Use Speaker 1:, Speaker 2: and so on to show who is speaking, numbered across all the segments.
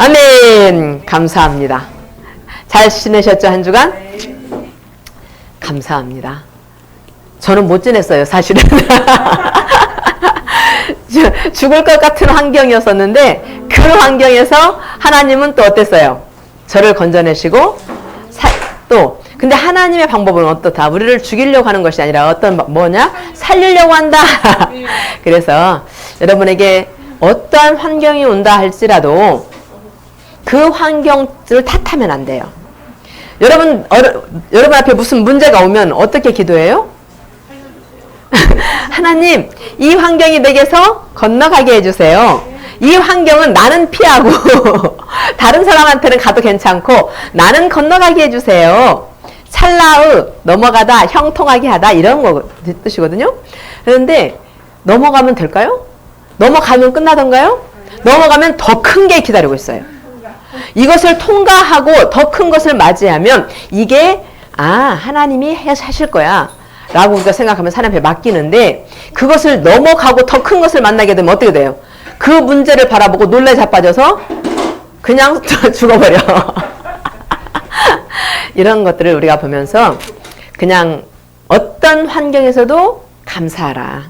Speaker 1: 아멘. 감사합니다. 잘 지내셨죠, 한 주간? 감사합니다. 저는 못 지냈어요, 사실은. 죽을 것 같은 환경이었었는데 그 환경에서 하나님은 또 어땠어요? 저를 건져내시고 또 근데 하나님의 방법은 어떻다? 우리를 죽이려고 하는 것이 아니라 뭐냐? 살리려고 한다. 그래서 여러분에게 어떠한 환경이 온다 할지라도 그 환경을 탓하면 안 돼요. 여러분 앞에 무슨 문제가 오면 어떻게 기도해요? 하나님, 이 환경이 내게서 건너가게 해주세요. 이 환경은 나는 피하고 다른 사람한테는 가도 괜찮고 나는 건너가게 해주세요. 찰나의 넘어가다, 형통하게 하다 이런 거 뜻이거든요. 그런데 넘어가면 될까요? 넘어가면 끝나던가요? 넘어가면 더 큰 게 기다리고 있어요. 이것을 통과하고 더 큰 것을 맞이하면 이게 하나님이 하실 거야 라고 우리가 생각하면 하나님 앞에 맡기는데 그것을 넘어가고 더 큰 것을 만나게 되면 어떻게 돼요? 그 문제를 바라보고 놀래 자빠져서 그냥 죽어버려. 이런 것들을 우리가 보면서 그냥 어떤 환경에서도 감사하라.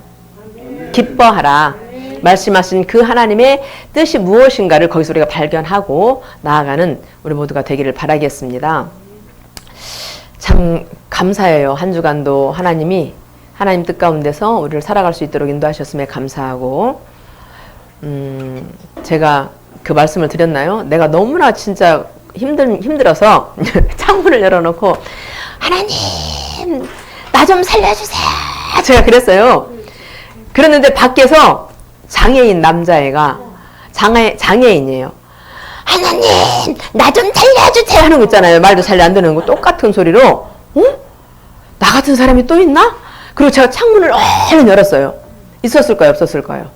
Speaker 1: 기뻐하라. 말씀하신 그 하나님의 뜻이 무엇인가를 거기서 우리가 발견하고 나아가는 우리 모두가 되기를 바라겠습니다. 참 감사해요. 한 주간도 하나님 뜻 가운데서 우리를 살아갈 수 있도록 인도하셨음에 감사하고 제가 그 말씀을 드렸나요? 내가 너무나 진짜 힘들어서 창문을 열어놓고 하나님 나 좀 살려주세요. 제가 그랬어요. 그랬는데 밖에서 장애인 남자애가 장애인이에요. 하나님 나 좀 살려주세요 하는 거 있잖아요. 말도 잘 안 듣는 거 똑같은 소리로 나 같은 사람이 또 있나? 그리고 제가 창문을 얼른 열었어요. 있었을까요? 없었을까요?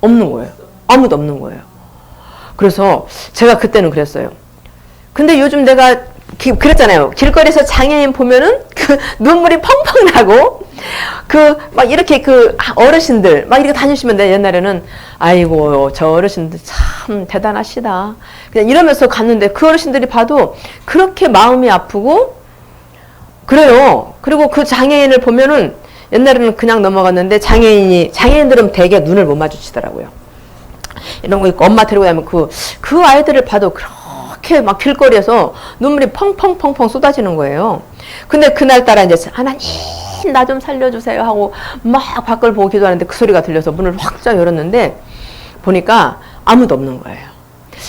Speaker 1: 없는 거예요. 아무도 없는 거예요. 그래서 제가 그때는 그랬어요. 근데 요즘 내가 그랬잖아요. 길거리에서 장애인 보면은 그 눈물이 펑펑 나고 막 이렇게 어르신들 막 이렇게 다니시면 옛날에는 아이고 저 어르신들 참 대단하시다. 그냥 이러면서 갔는데 그 어르신들이 봐도 그렇게 마음이 아프고 그래요. 그리고 그 장애인을 보면은 옛날에는 그냥 넘어갔는데 장애인들은 되게 눈을 못 마주치더라고요. 이런 거 있고 엄마 데리고 가면 그 아이들을 봐도 그렇게 막 길거리에서 눈물이 펑펑펑펑 쏟아지는 거예요. 근데 그날따라 이제 하나님 나 좀 살려주세요 하고 막 밖을 보고 기도하는데 그 소리가 들려서 문을 확 열었는데 보니까 아무도 없는 거예요.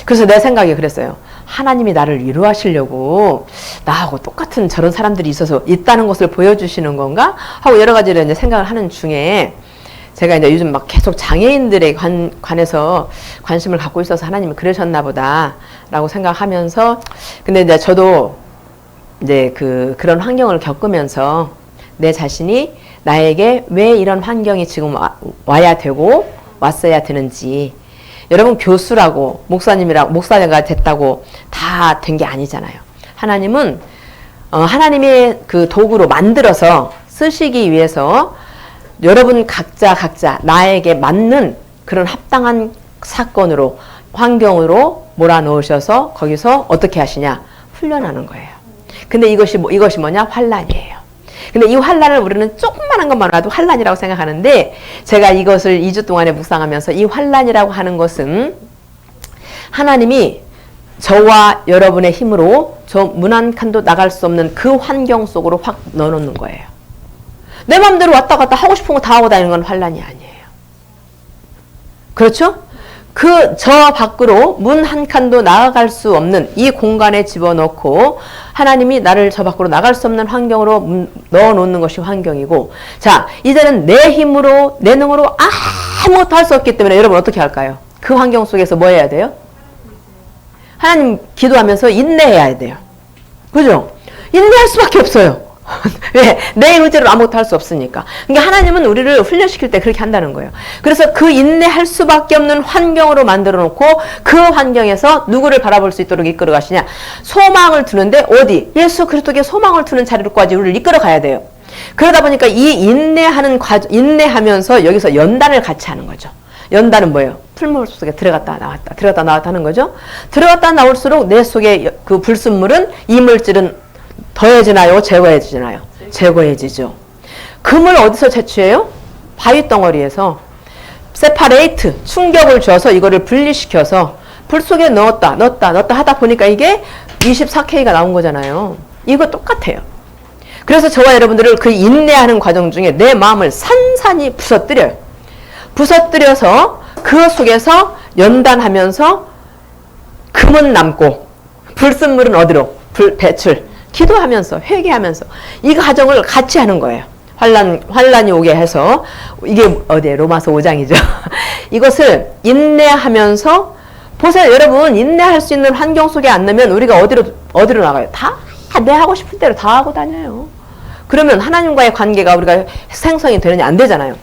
Speaker 1: 그래서 내 생각이 그랬어요. 하나님이 나를 위로하시려고 나하고 똑같은 저런 사람들이 있다는 것을 보여주시는 건가? 하고 여러 가지를 이제 생각을 하는 중에 제가 이제 요즘 막 계속 장애인들에 관해서 관심을 갖고 있어서 하나님이 그러셨나 보다 라고 생각하면서 근데 이제 저도 이제 그런 환경을 겪으면서 내 자신이 나에게 왜 이런 환경이 지금 와야 되고 왔어야 되는지 여러분 교수라고 목사가 됐다고 다 된 게 아니잖아요. 하나님은 하나님의 그 도구로 만들어서 쓰시기 위해서 여러분 각자 나에게 맞는 그런 합당한 사건으로 환경으로 몰아넣으셔서 거기서 어떻게 하시냐 훈련하는 거예요. 근데 이것이 뭐냐 환난이에요. 근데 이 환난을 우리는 조그만한 것만 봐도 환난이라고 생각하는데 제가 이것을 2주 동안에 묵상하면서 이 환난이라고 하는 것은 하나님이 저와 여러분의 힘으로 저 문 한 칸도 나갈 수 없는 그 환경 속으로 확 넣어놓는 거예요. 내 마음대로 왔다 갔다 하고 싶은 거 다 하고 다니는 건 환난이 아니에요. 그렇죠? 저 밖으로 문 한 칸도 나아갈 수 없는 이 공간에 집어넣고 하나님이 나를 저 밖으로 나갈 수 없는 환경으로 넣어놓는 것이 환경이고 자 이제는 내 힘으로 내 능으로 아무것도 할 수 없기 때문에 여러분 어떻게 할까요? 그 환경 속에서 뭐 해야 돼요? 하나님 기도하면서 인내해야 돼요. 그죠? 인내할 수밖에 없어요. 왜? 내 의지로 아무것도 할 수 없으니까. 그러니까 하나님은 우리를 훈련시킬 때 그렇게 한다는 거예요. 그래서 그 인내할 수밖에 없는 환경으로 만들어 놓고 그 환경에서 누구를 바라볼 수 있도록 이끌어 가시냐? 소망을 두는데 어디? 예수 그리스도께 소망을 두는 자리로까지 우리를 이끌어 가야 돼요. 그러다 보니까 이 인내하면서 여기서 연단을 같이 하는 거죠. 연단은 뭐예요? 풀물 속에 들어갔다 나왔다, 들어갔다 나왔다 하는 거죠. 들어갔다 나올수록 내 속에 그 불순물은, 이물질은 더해지나요? 제거해지나요? 제거해지죠. 금을 어디서 채취해요? 바위 덩어리에서 세파레이트, 충격을 줘서 이거를 분리시켜서 불 속에 넣었다 하다 보니까 이게 24K가 나온 거잖아요. 이거 똑같아요. 그래서 저와 여러분들을 그 인내하는 과정 중에 내 마음을 산산이 부서뜨려요. 부서뜨려서 그 속에서 연단하면서 금은 남고 불순물은 어디로? 배출. 기도하면서 회개하면서 이 과정을 같이 하는 거예요. 환란이 오게 해서, 이게 어디에? 로마서 5장이죠. 이것을 인내하면서, 보세요 여러분, 인내할 수 있는 환경 속에 안 넣으면 우리가 어디로 나가요? 다 내 하고 싶은 대로 다 하고 다녀요. 그러면 하나님과의 관계가 우리가 생성이 되느냐? 안 되잖아요.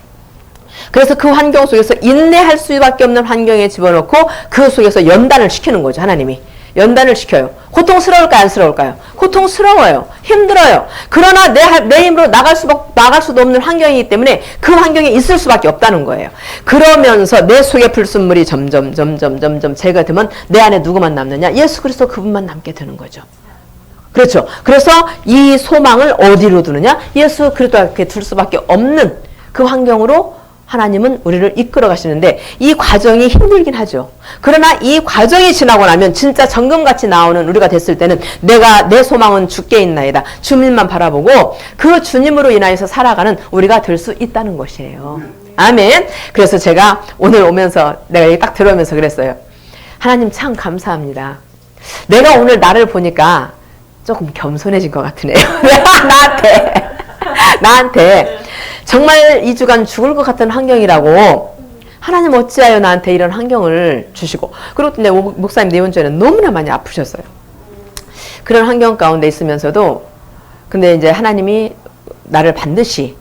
Speaker 1: 그래서 그 환경 속에서 인내할 수밖에 없는 환경에 집어넣고 그 속에서 연단을 시키는 거죠. 하나님이 연단을 시켜요. 고통스러울까요? 안쓰러울까요? 고통스러워요. 힘들어요. 그러나 내 힘으로 나갈 수도 없는 환경이기 때문에 그 환경에 있을 수밖에 없다는 거예요. 그러면서 내 속의 불순물이 점점 제거되면 내 안에 누구만 남느냐? 예수 그리스도, 그분만 남게 되는 거죠. 그렇죠. 그래서 이 소망을 어디로 두느냐? 예수 그리스도께 둘 수밖에 없는 그 환경으로 하나님은 우리를 이끌어 가시는데, 이 과정이 힘들긴 하죠. 그러나 이 과정이 지나고 나면 진짜 정금같이 나오는 우리가 됐을 때는 내 소망은 주께 있나이다. 주님만 바라보고 그 주님으로 인하여서 살아가는 우리가 될 수 있다는 것이에요. 아멘. 그래서 제가 오늘 오면서 내가 여기 딱 들어오면서 그랬어요. 하나님 참 감사합니다. 내가 오늘 나를 보니까 조금 겸손해진 것 같으네요. 나한테 정말 2주간 죽을 것 같은 환경이라고 하나님 어찌하여 나한테 이런 환경을 주시고, 그리고 내 목사님 내원전에는 너무나 많이 아프셨어요. 그런 환경 가운데 있으면서도 근데 이제 하나님이 나를 반드시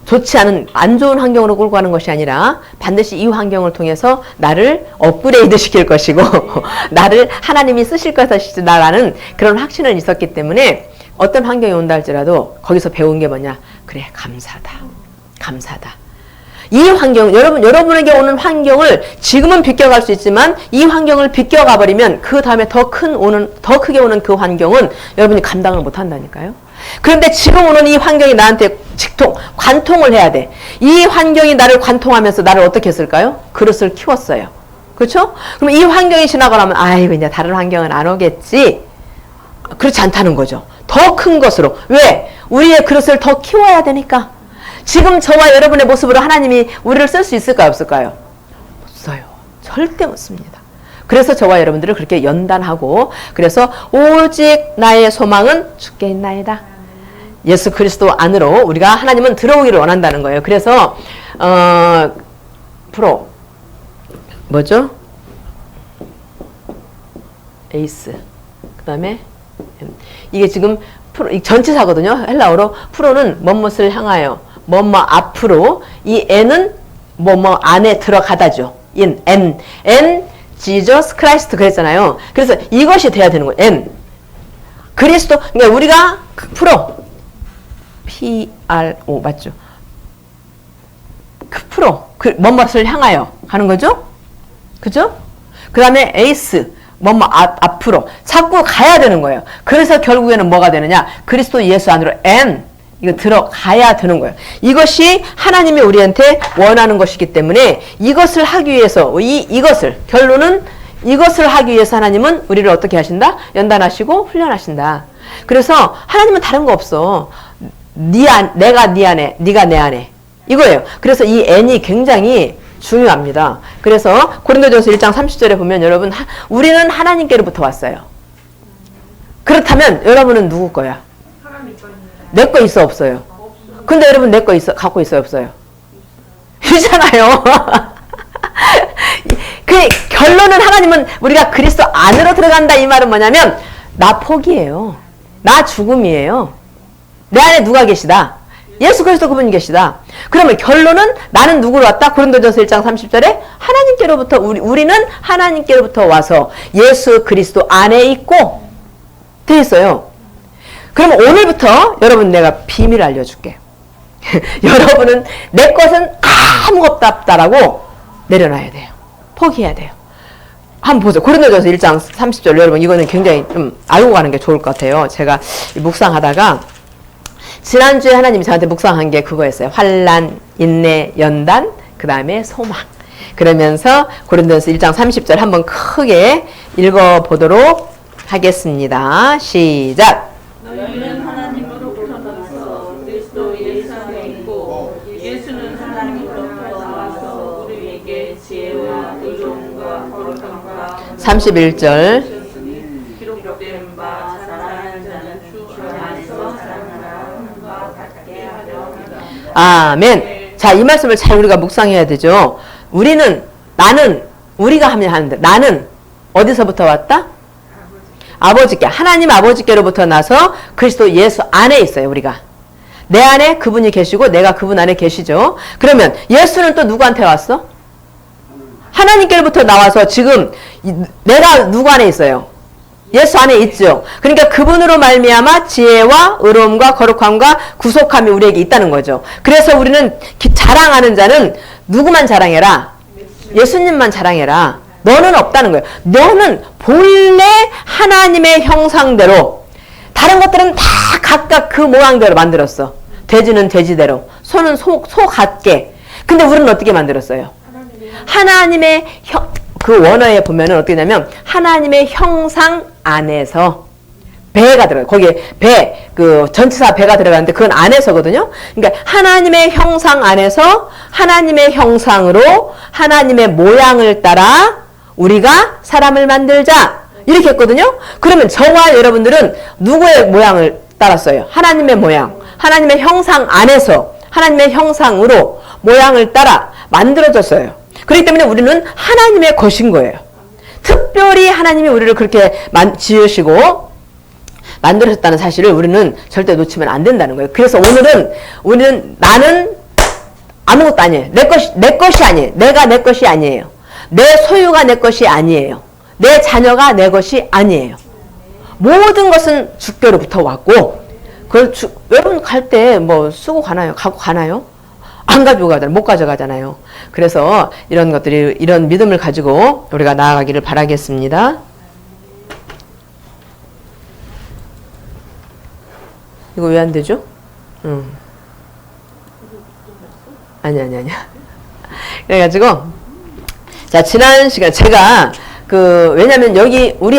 Speaker 1: 좋지 않은 안 좋은 환경으로 끌고 가는 것이 아니라 반드시 이 환경을 통해서 나를 업그레이드 시킬 것이고 나를 하나님이 쓰실 것이다라는 그런 확신은 있었기 때문에 어떤 환경이 온다 할지라도 거기서 배운 게 뭐냐? 그래, 감사다. 이 환경, 여러분에게 오는 환경을 지금은 비껴갈 수 있지만 이 환경을 비껴가 버리면 그 다음에 더 크게 오는 그 환경은 여러분이 감당을 못 한다니까요. 그런데 지금 오는 이 환경이 나한테 관통을 해야 돼. 이 환경이 나를 관통하면서 나를 어떻게 했을까요? 그릇을 키웠어요. 그렇죠? 그럼 이 환경이 지나고 나면 아이고 이제 다른 환경은 안 오겠지. 그렇지 않다는 거죠. 더 큰 것으로. 왜? 우리의 그릇을 더 키워야 되니까. 지금 저와 여러분의 모습으로 하나님이 우리를 쓸 수 있을까요? 없을까요? 못 써요. 절대 못 씁니다. 그래서 저와 여러분들을 그렇게 연단하고, 그래서 오직 나의 소망은 주께 있나이다. 예수 그리스도 안으로 우리가 하나님은 들어오기를 원한다는 거예요. 그래서 프로 뭐죠? 에이스, 그 다음에 이게 지금 전치사거든요. 헬라어로 프로는 뭐뭇을 향하여, 뭐뭐 앞으로, 이 n은 뭐뭐 안에 들어가다죠. n Jesus Christ 그랬잖아요. 그래서 이것이 돼야 되는 거예요. n 그리스도. 그러니까 우리가 프로 PRO 맞죠? 그 프로 뭐뭇을 향하여 가는 거죠. 그죠? 그 다음에 에이스 뭐뭐 앞으로 자꾸 가야 되는 거예요. 그래서 결국에는 뭐가 되느냐? 그리스도 예수 안으로 이거 들어가야 되는 거예요. 이것이 하나님이 우리한테 원하는 것이기 때문에 이것을 하기 위해서 결론은 이것을 하기 위해서 하나님은 우리를 어떻게 하신다? 연단하시고 훈련하신다. 그래서 하나님은 다른 거 없어. 내가 네 안에, 네가 내 안에, 이거예요. 그래서 이 n이 굉장히 중요합니다. 그래서 고린도전서 1장 30절에 보면 여러분, 우리는 하나님께로부터 왔어요. 그렇다면 여러분은 누구 거야? 내 거 있어 없어요? 근데 여러분 내 거 갖고 있어요 없어요? 있잖아요. 그 결론은 하나님은 우리가 그리스도 안으로 들어간다 이 말은 뭐냐면 나 포기예요. 나 죽음이에요. 내 안에 누가 계시다? 예수 그리스도 그분이 계시다. 그러면 결론은 나는 누구로 왔다? 고린도전서 1장 30절에 하나님께로부터 우리는 하나님께로부터 와서 예수 그리스도 안에 있고 돼 있어요. 그러면 오늘부터 여러분 내가 비밀을 알려줄게. 여러분은 내 것은 아무것도 없다라고 내려놔야 돼요. 포기해야 돼요. 한번 보죠. 고린도전서 1장 30절 여러분 이거는 굉장히 좀 알고 가는 게 좋을 것 같아요. 제가 묵상하다가 지난주에 하나님이 저한테 묵상한 게 그거였어요. 환난, 인내, 연단, 그 다음에 소망. 그러면서 고린도전서 1장 30절 한번 크게 읽어보도록 하겠습니다. 시작!
Speaker 2: 너희는 하나님으로부터 나서 그리스도 예수 안에 있고 예수는 하나님으로부터 나와서 우리에게 지혜와 의로움과 거룩함과
Speaker 1: 31절
Speaker 2: 기록된 바 사랑하는 자는 주 안에서 사랑하는과 같게 하려 합니다.
Speaker 1: 아멘. 자, 이 말씀을 잘 우리가 묵상해야 되죠. 우리가 하면 하는데 나는 어디서부터 왔다? 아버지께, 하나님 아버지께로부터 나서 그리스도 예수 안에 있어요, 우리가. 내 안에 그분이 계시고 내가 그분 안에 계시죠. 그러면 예수는 또 누구한테 왔어? 하나님께로부터 나와서 지금 내가 누구 안에 있어요? 예수 안에 있죠. 그러니까 그분으로 말미암아 지혜와 의로움과 거룩함과 구속함이 우리에게 있다는 거죠. 그래서 우리는 자랑하는 자는 누구만 자랑해라? 예수님만 자랑해라. 너는 없다는 거예요. 너는 본래 하나님의 형상대로, 다른 것들은 다 각각 그 모양대로 만들었어. 돼지는 돼지대로, 소는 소 같게. 근데 우리는 어떻게 만들었어요? 하나님의 그 원어에 보면은 어떻게 되냐면 하나님의 형상 안에서 배가 들어가요. 거기에 배, 그 전치사 배가 들어가는데 그건 안에서거든요. 그러니까 하나님의 형상 안에서 하나님의 형상으로 하나님의 모양을 따라 우리가 사람을 만들자 이렇게 했거든요. 그러면 저와 여러분들은 누구의 모양을 따랐어요? 하나님의 모양, 하나님의 형상 안에서 하나님의 형상으로 모양을 따라 만들어졌어요. 그렇기 때문에 우리는 하나님의 것인 거예요. 특별히 하나님이 우리를 그렇게 지으시고 만들어졌다는 사실을 우리는 절대 놓치면 안 된다는 거예요. 그래서 우리는 나는 아무것도 아니에요. 내 것이 아니에요. 내가 내 것이 아니에요. 내 소유가 내 것이 아니에요. 내 자녀가 내 것이 아니에요. 모든 것은 주께로부터 왔고, 그걸 여러분 갈 때 뭐 쓰고 가나요? 갖고 가나요? 안 가지고 가잖아요. 못 가져가잖아요. 그래서 이런 것들이, 이런 믿음을 가지고 우리가 나아가기를 바라겠습니다. 이거 왜 안 되죠? 아니야. 그래가지고, 자, 지난 시간 제가 왜냐면 여기 우리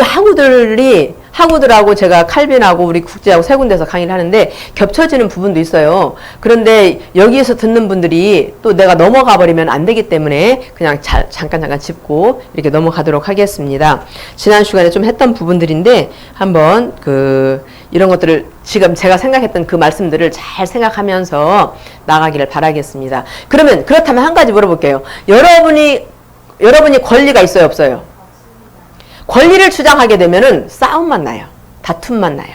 Speaker 1: 학우들하고 제가 칼빈하고 우리 국제하고 세 군데서 강의를 하는데 겹쳐지는 부분도 있어요. 그런데 여기에서 듣는 분들이 또 내가 넘어가 버리면 안 되기 때문에 그냥 잠깐 짚고 이렇게 넘어가도록 하겠습니다. 지난 시간에 좀 했던 부분들인데 한번 이런 것들을 지금 제가 생각했던 그 말씀들을 잘 생각하면서 나가기를 바라겠습니다. 그러면 그렇다면 한 가지 물어볼게요. 여러분이 권리가 있어요, 없어요? 권리를 주장하게 되면은 싸움만 나요. 다툼만 나요.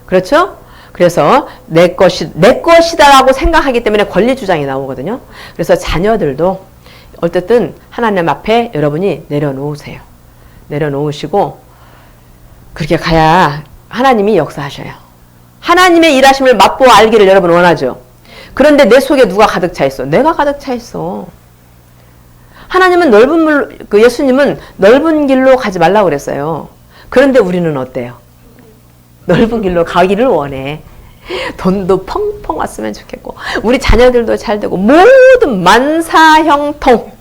Speaker 1: 그렇죠? 그래서 내 것이다라고 생각하기 때문에 권리 주장이 나오거든요. 그래서 자녀들도 어쨌든 하나님 앞에 여러분이 내려놓으세요. 내려놓으시고 그렇게 가야 하나님이 역사하셔요. 하나님의 일하심을 맛보아 알기를 여러분 원하죠. 그런데 내 속에 누가 가득 차 있어? 내가 가득 차 있어. 하나님은 예수님은 넓은 길로 가지 말라고 그랬어요. 그런데 우리는 어때요? 넓은 길로 가기를 원해. 돈도 펑펑 왔으면 좋겠고, 우리 자녀들도 잘 되고, 모든 만사형통.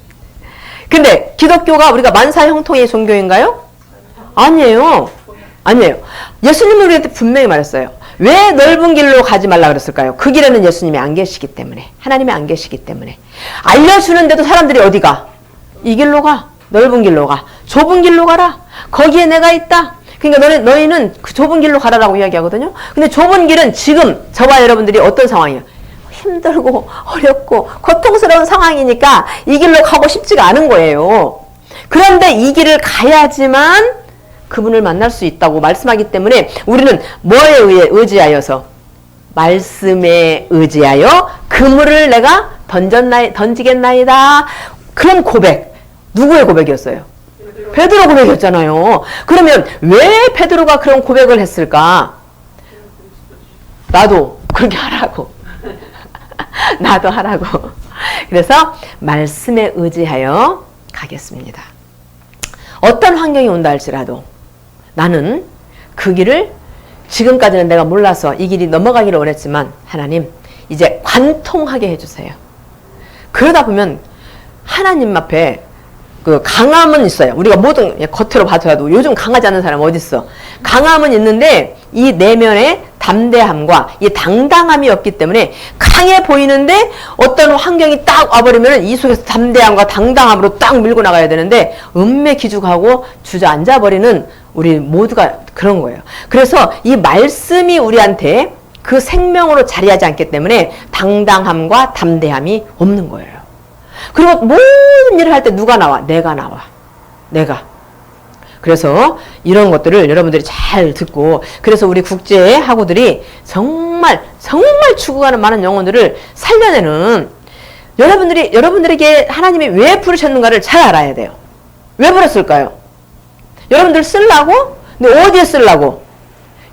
Speaker 1: 근데 기독교가 우리가 만사형통의 종교인가요? 아니에요. 예수님은 우리한테 분명히 말했어요. 왜 넓은 길로 가지 말라 그랬을까요? 그 길에는 예수님이 안 계시기 때문에, 하나님이 안 계시기 때문에. 알려주는데도 사람들이 어디 가? 이 길로 가. 넓은 길로 가. 좁은 길로 가라. 거기에 내가 있다. 그러니까 너희는 그 좁은 길로 가라라고 이야기하거든요. 근데 좁은 길은 지금 저와 여러분들이 어떤 상황이에요? 힘들고 어렵고 고통스러운 상황이니까 이 길로 가고 싶지가 않은 거예요. 그런데 이 길을 가야지만 그분을 만날 수 있다고 말씀하기 때문에 우리는 뭐에 의지하여서? 말씀에 의지하여 그물을 내가 던지겠나이다. 그런 고백. 누구의 고백이었어요? 베드로 고백이었잖아요. 그러면 왜 베드로가 그런 고백을 했을까? 나도 그렇게 하라고. 나도 하라고. 그래서 말씀에 의지하여 가겠습니다. 어떤 환경이 온다 할지라도 나는 그 길을 지금까지는 내가 몰라서 이 길이 넘어가기를 원했지만 하나님 이제 관통하게 해주세요. 그러다 보면 하나님 앞에 그 강함은 있어요. 우리가 모든 겉으로 봐서라도 요즘 강하지 않은 사람 어디 있어? 강함은 있는데 이 내면의 담대함과 이 당당함이 없기 때문에 강해 보이는데 어떤 환경이 딱 와버리면 이 속에서 담대함과 당당함으로 딱 밀고 나가야 되는데 음매기죽하고 주저앉아버리는 우리 모두가 그런 거예요. 그래서 이 말씀이 우리한테 그 생명으로 자리하지 않기 때문에 당당함과 담대함이 없는 거예요. 그리고 모든 일을 할 때 누가 나와? 내가 나와. 내가. 그래서 이런 것들을 여러분들이 잘 듣고, 그래서 우리 국제 학우들이 정말 죽어가는 많은 영혼들을 살려내는, 여러분들에게 하나님이 왜 부르셨는가를 잘 알아야 돼요. 왜 불렀을까요? 여러분들 쓰려고? 근데 어디에 쓰려고?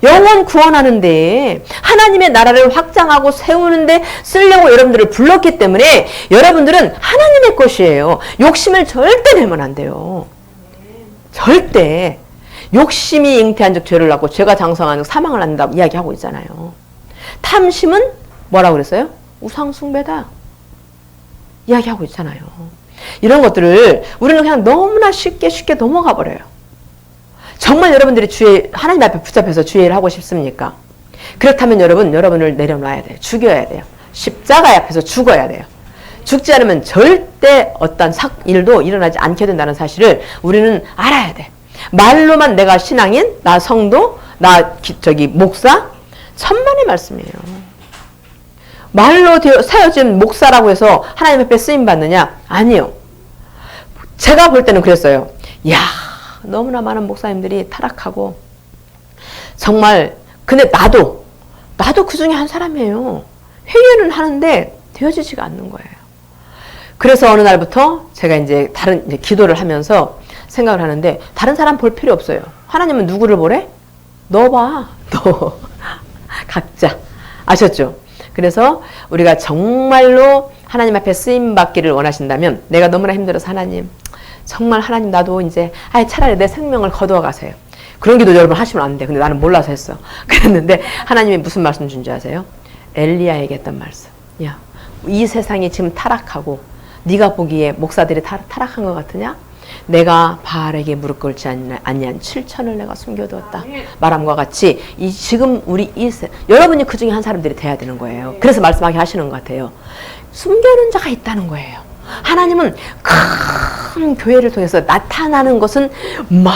Speaker 1: 영혼 구원하는데, 하나님의 나라를 확장하고 세우는데 쓰려고 여러분들을 불렀기 때문에 여러분들은 하나님의 것이에요. 욕심을 절대 내면 안 돼요. 절대. 욕심이 잉태한 즉 죄를 낳고 죄가 장성한 즉 사망을 낳는다고 이야기하고 있잖아요. 탐심은 뭐라고 그랬어요? 우상숭배다. 이야기하고 있잖아요. 이런 것들을 우리는 그냥 너무나 쉽게 넘어가 버려요. 정말 여러분들이 하나님 앞에 붙잡혀서 주의를 하고 싶습니까? 그렇다면 여러분을 내려놔야 돼요. 죽여야 돼요. 십자가 앞에서 죽어야 돼요. 죽지 않으면 절대 어떤 일도 일어나지 않게 된다는 사실을 우리는 알아야 돼. 말로만 내가 신앙인, 나 성도, 나 목사, 천만의 말씀이에요. 말로 세워진 목사라고 해서 하나님 앞에 쓰임 받느냐? 아니요. 제가 볼 때는 그랬어요. 야, 너무나 많은 목사님들이 타락하고 정말 근데 나도 그 중에 한 사람이에요. 회개는 하는데 되어지지가 않는 거예요. 그래서 어느 날부터 제가 이제 기도를 하면서 생각을 하는데 다른 사람 볼 필요 없어요. 하나님은 누구를 보래? 너 봐. 너. 각자. 아셨죠? 그래서 우리가 정말로 하나님 앞에 쓰임 받기를 원하신다면 내가 너무나 힘들어서 하나님 정말 하나님 나도 이제 차라리 내 생명을 거두어 가세요. 그런 기도 여러분 하시면 안 돼. 근데 나는 몰라서 했어. 그랬는데 하나님이 무슨 말씀 준지 아세요? 엘리야에게 했던 말씀. 야, 이 세상이 지금 타락하고 네가 보기에 목사들이 타락한 것 같으냐? 내가 바알에게 무릎 꿇지 아니한 7천을 내가 숨겨두었다. 말함과 같이 지금 여러분이 그 중에 한 사람들이 돼야 되는 거예요. 그래서 말씀하게 하시는 것 같아요. 숨겨놓은 자가 있다는 거예요. 하나님은 큰 교회를 통해서 나타나는 것은 막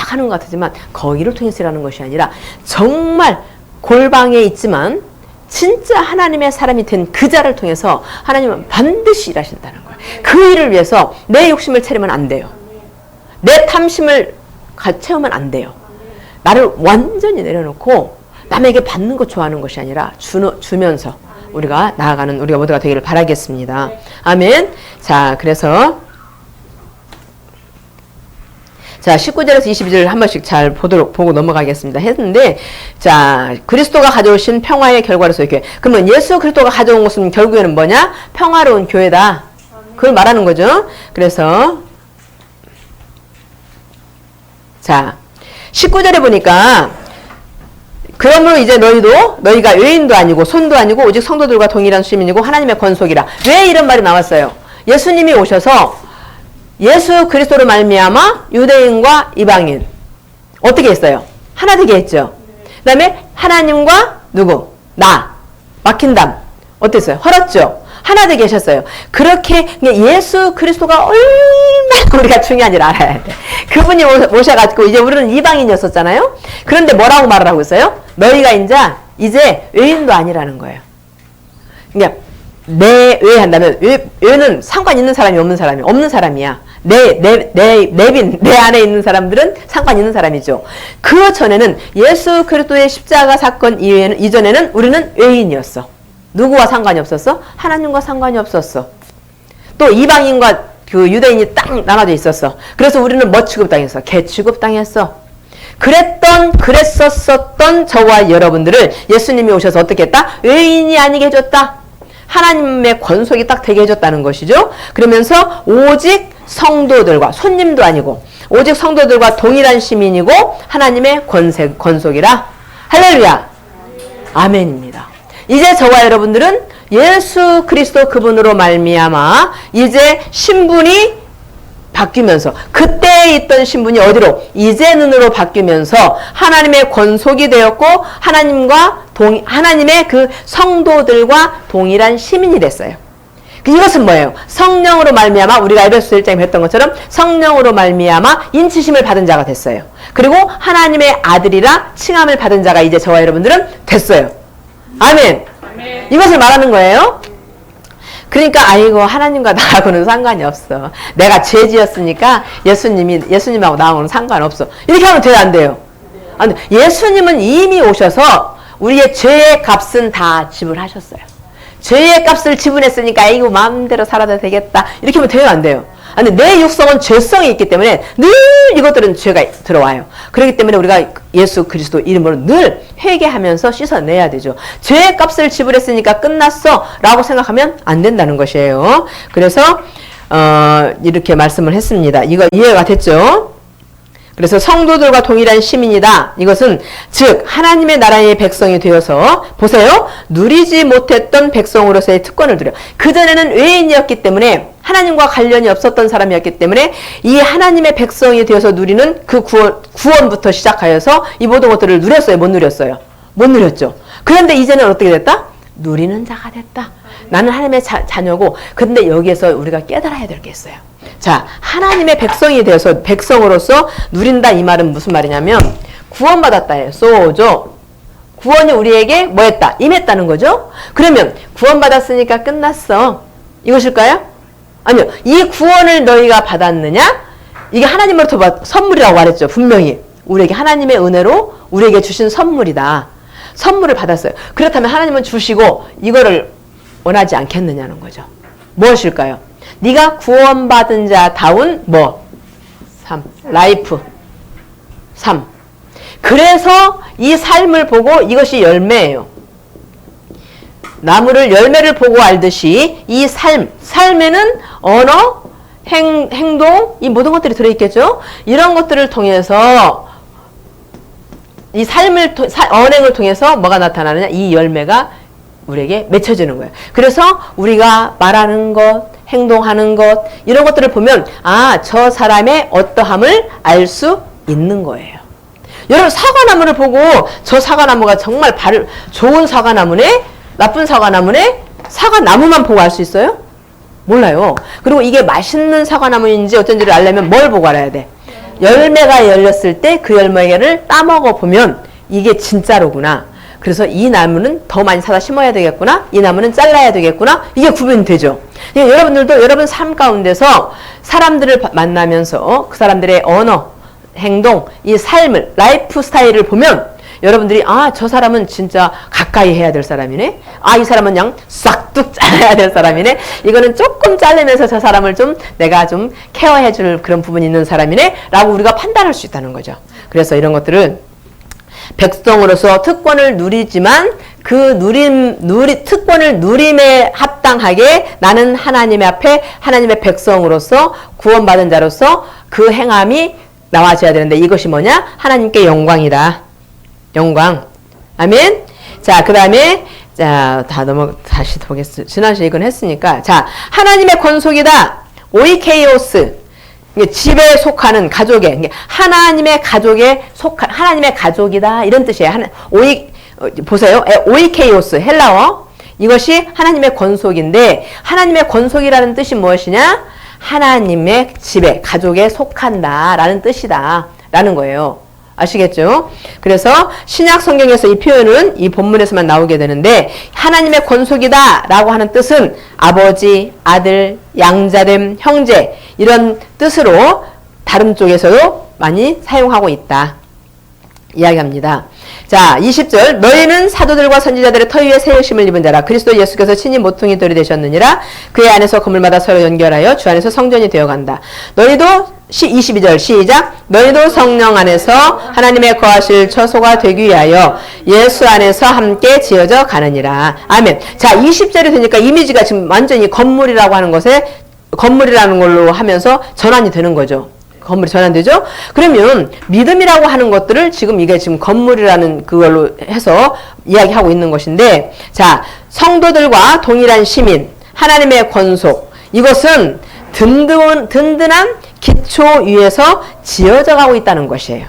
Speaker 1: 하는 것 같지만 거기를 통해서 일하는 것이 아니라 정말 골방에 있지만 진짜 하나님의 사람이 된 그 자를 통해서 하나님은 반드시 일하신다는 거예요. 그 일을 위해서 내 욕심을 채우면 안 돼요. 내 탐심을 채우면 안 돼요. 나를 완전히 내려놓고 남에게 받는 거 좋아하는 것이 아니라 주면서 우리가 나아가는 우리가 모두가 되기를 바라겠습니다. 아멘. 자, 그래서 19절에서 22절 한 번씩 잘 보고 넘어가겠습니다. 했는데, 자, 그리스도가 가져오신 평화의 결과로서의 교회. 그러면 예수 그리스도가 가져온 것은 결국에는 뭐냐? 평화로운 교회다. 그걸 말하는 거죠. 그래서, 자, 19절에 보니까, 그러므로 이제 너희가 외인도 아니고 손도 아니고 오직 성도들과 동일한 시민이고 하나님의 권속이라. 왜 이런 말이 나왔어요? 예수님이 오셔서 예수 그리스도로 말미암아 유대인과 이방인 어떻게 했어요? 하나 되게 했죠. 그 다음에 하나님과 누구? 나 막힌담 어땠어요? 헐었죠. 하나 되게 하셨어요. 그렇게 예수 그리스도가 얼마나 우리가 중요한지를 알아야 돼. 그분이 오셔가지고 이제 우리는 이방인이었었잖아요. 그런데 뭐라고 말을 하고 있어요? 너희가 이제 외인도 아니라는 거예요. 그러니까 내 한다면 외는 상관 있는 사람이 없는 사람이야. 내 안에 있는 사람들은 상관 있는 사람이죠. 그 전에는 예수 그리스도의 십자가 사건 이전에는 우리는 외인이었어. 누구와 상관이 없었어? 하나님과 상관이 없었어. 또 이방인과 그 유대인이 딱 나눠져 있었어. 그래서 우리는 뭐 취급당했어? 개 취급당했어. 그랬었던 저와 여러분들을 예수님이 오셔서 어떻게 했다? 외인이 아니게 해줬다. 하나님의 권속이 딱 되게 해줬다는 것이죠. 그러면서 오직 성도들과, 손님도 아니고 오직 성도들과 동일한 시민이고 하나님의 권속이라. 할렐루야. 아멘입니다. 이제 저와 여러분들은 예수 그리스도 그분으로 말미암아 이제 신분이 바뀌면서, 그때 있던 신분이 어디로? 이제는으로 바뀌면서 하나님의 권속이 되었고 하나님의 그 성도들과 동일한 시민이 됐어요. 이것은 뭐예요? 성령으로 말미암아, 우리가 에베소 1장에 했던 것처럼 성령으로 말미암아 인치심을 받은 자가 됐어요. 그리고 하나님의 아들이라 칭함을 받은 자가 이제 저와 여러분들은 됐어요. 아멘.
Speaker 2: 아멘.
Speaker 1: 이것을 말하는 거예요. 그러니까 아이고 하나님과 나하고는 상관이 없어. 내가 죄 지었으니까 예수님하고 나하고는 상관없어. 이렇게 하면 돼요, 안 돼요? 안 돼. 예수님은 이미 오셔서 우리의 죄의 값은 다 지불하셨어요. 죄의 값을 지불했으니까 아이고 마음대로 살아도 되겠다. 이렇게 하면 돼요, 안 돼요? 아니, 내 육성은 죄성이 있기 때문에 늘 이것들은 죄가 들어와요. 그렇기 때문에 우리가 예수 그리스도 이름으로 늘 회개하면서 씻어내야 되죠. 죄의 값을 지불했으니까 끝났어 라고 생각하면 안 된다는 것이에요. 그래서 이렇게 말씀을 했습니다. 이거 이해가 됐죠? 그래서 성도들과 동일한 시민이다. 이것은 즉 하나님의 나라의 백성이 되어서, 보세요, 누리지 못했던 백성으로서의 특권을 누려. 그전에는 외인이었기 때문에 하나님과 관련이 없었던 사람이었기 때문에 이 하나님의 백성이 되어서 누리는 그 구원부터 시작하여서 이 모든 것들을 누렸어요? 못 누렸어요? 못 누렸죠. 그런데 이제는 어떻게 됐다? 누리는 자가 됐다. 나는 하나님의 자녀고. 근데 여기에서 우리가 깨달아야 될 게 있어요. 자, 하나님의 백성이 되어서 백성으로서 누린다, 이 말은 무슨 말이냐면 구원받았다예요. 소죠. 구원이 우리에게 뭐 했다? 임했다는 거죠. 그러면 구원받았으니까 끝났어, 이것일까요? 아니요. 이 구원을 너희가 받았느냐? 이게 하나님으로부터 선물이라고 말했죠. 분명히 우리에게 하나님의 은혜로 우리에게 주신 선물이다. 선물을 받았어요. 그렇다면 하나님은 주시고 이거를 원하지 않겠느냐는 거죠. 무엇일까요? 네가 구원받은 자다운 뭐? 삶, 라이프, 삶. 그래서 이 삶을 보고, 이것이 열매예요. 나무를 열매를 보고 알듯이 이 삶에는 언어, 행동, 이 모든 것들이 들어있겠죠. 이런 것들을 통해서 이 언행을 통해서 뭐가 나타나느냐? 이 열매가 우리에게 맺혀지는 거예요. 그래서 우리가 말하는 것, 행동하는 것, 이런 것들을 보면 저 사람의 어떠함을 알 수 있는 거예요. 여러분, 사과나무를 보고 저 사과나무가 정말 좋은 사과나무네, 나쁜 사과나무네, 사과나무만 보고 알 수 있어요? 몰라요. 그리고 이게 맛있는 사과나무인지 어쩐지를 알려면 뭘 보고 알아야 돼? 열매가 열렸을 때 그 열매를 따먹어 보면 이게 진짜로구나. 그래서 이 나무는 더 많이 사다 심어야 되겠구나, 이 나무는 잘라야 되겠구나, 이게 구분이 되죠. 여러분들도 여러분 삶 가운데서 사람들을 만나면서 그 사람들의 언어, 행동, 이 삶을, 라이프 스타일을 보면 여러분들이 저 사람은 진짜 가까이 해야 될 사람이네, 이 사람은 그냥 싹둑 잘라야 될 사람이네, 이거는 조금 자르면서 저 사람을 좀 내가 좀 케어해 줄 그런 부분이 있는 사람이네 라고 우리가 판단할 수 있다는 거죠. 그래서 이런 것들은 백성으로서 특권을 누리지만 그 특권을 누림에 합당하게 나는 하나님 앞에 하나님의 백성으로서 구원받은 자로서 그 행함이 나와져야 되는데, 이것이 뭐냐? 하나님께 영광이다. 영광. 아멘. 자, 그 다음에 다시 보겠습니다. 지난주에 이건 했으니까. 자, 하나님의 권속이다. 오이케이오스. 집에 속하는 가족에, 하나님의 가족에 속한, 하나님의 가족이다, 이런 뜻이에요. 보세요. 오이케이오스, 헬라어. 이것이 하나님의 권속인데, 하나님의 권속이라는 뜻이 무엇이냐? 하나님의 집에, 가족에 속한다 라는 뜻이다 라는 거예요. 아시겠죠? 그래서 신약 성경에서 이 표현은 이 본문에서만 나오게 되는데, 하나님의 권속이다 라고 하는 뜻은 아버지, 아들, 양자됨, 형제, 이런 뜻으로 다른 쪽에서도 많이 사용하고 있다 이야기합니다. 자, 20절. 너희는 사도들과 선지자들의 터 위에 새 의심을 입은 자라. 그리스도 예수께서 친히 모퉁이 돌이 되셨느니라. 그의 안에서 건물마다 서로 연결하여 주 안에서 성전이 되어간다. 너희도 22절 시작. 너희도 성령 안에서 하나님의 거하실 처소가 되기 위하여 예수 안에서 함께 지어져 가느니라. 아멘. 자, 20절이 되니까 이미지가 지금 완전히 건물이라고 하는 것에 건물이라는 걸로 하면서 전환이 되는 거죠. 건물이 전환되죠? 그러면 믿음이라고 하는 것들을 지금 이게 지금 건물이라는 그걸로 해서 이야기하고 있는 것인데, 자, 성도들과 동일한 시민, 하나님의 권속, 이것은 든든한 기초 위에서 지어져 가고 있다는 것이에요.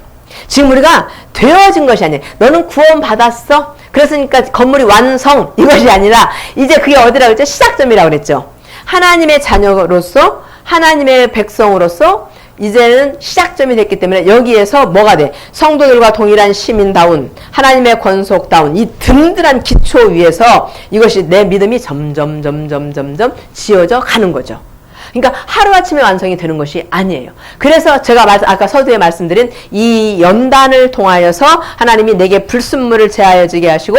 Speaker 1: 지금 우리가 되어진 것이 아니에요. 너는 구원 받았어? 그랬으니까 건물이 완성, 이것이 아니라 이제 그게 어디라고 했죠? 시작점이라고 그랬죠. 하나님의 자녀로서, 하나님의 백성으로서 이제는 시작점이 됐기 때문에 여기에서 뭐가 돼? 성도들과 동일한 시민다운, 하나님의 권속다운 이 든든한 기초 위에서 이것이 내 믿음이 점점 지어져 가는 거죠. 그러니까 하루아침에 완성이 되는 것이 아니에요. 그래서 제가 아까 서두에 말씀드린 이 연단을 통하여서 하나님이 내게 불순물을 제하여지게 하시고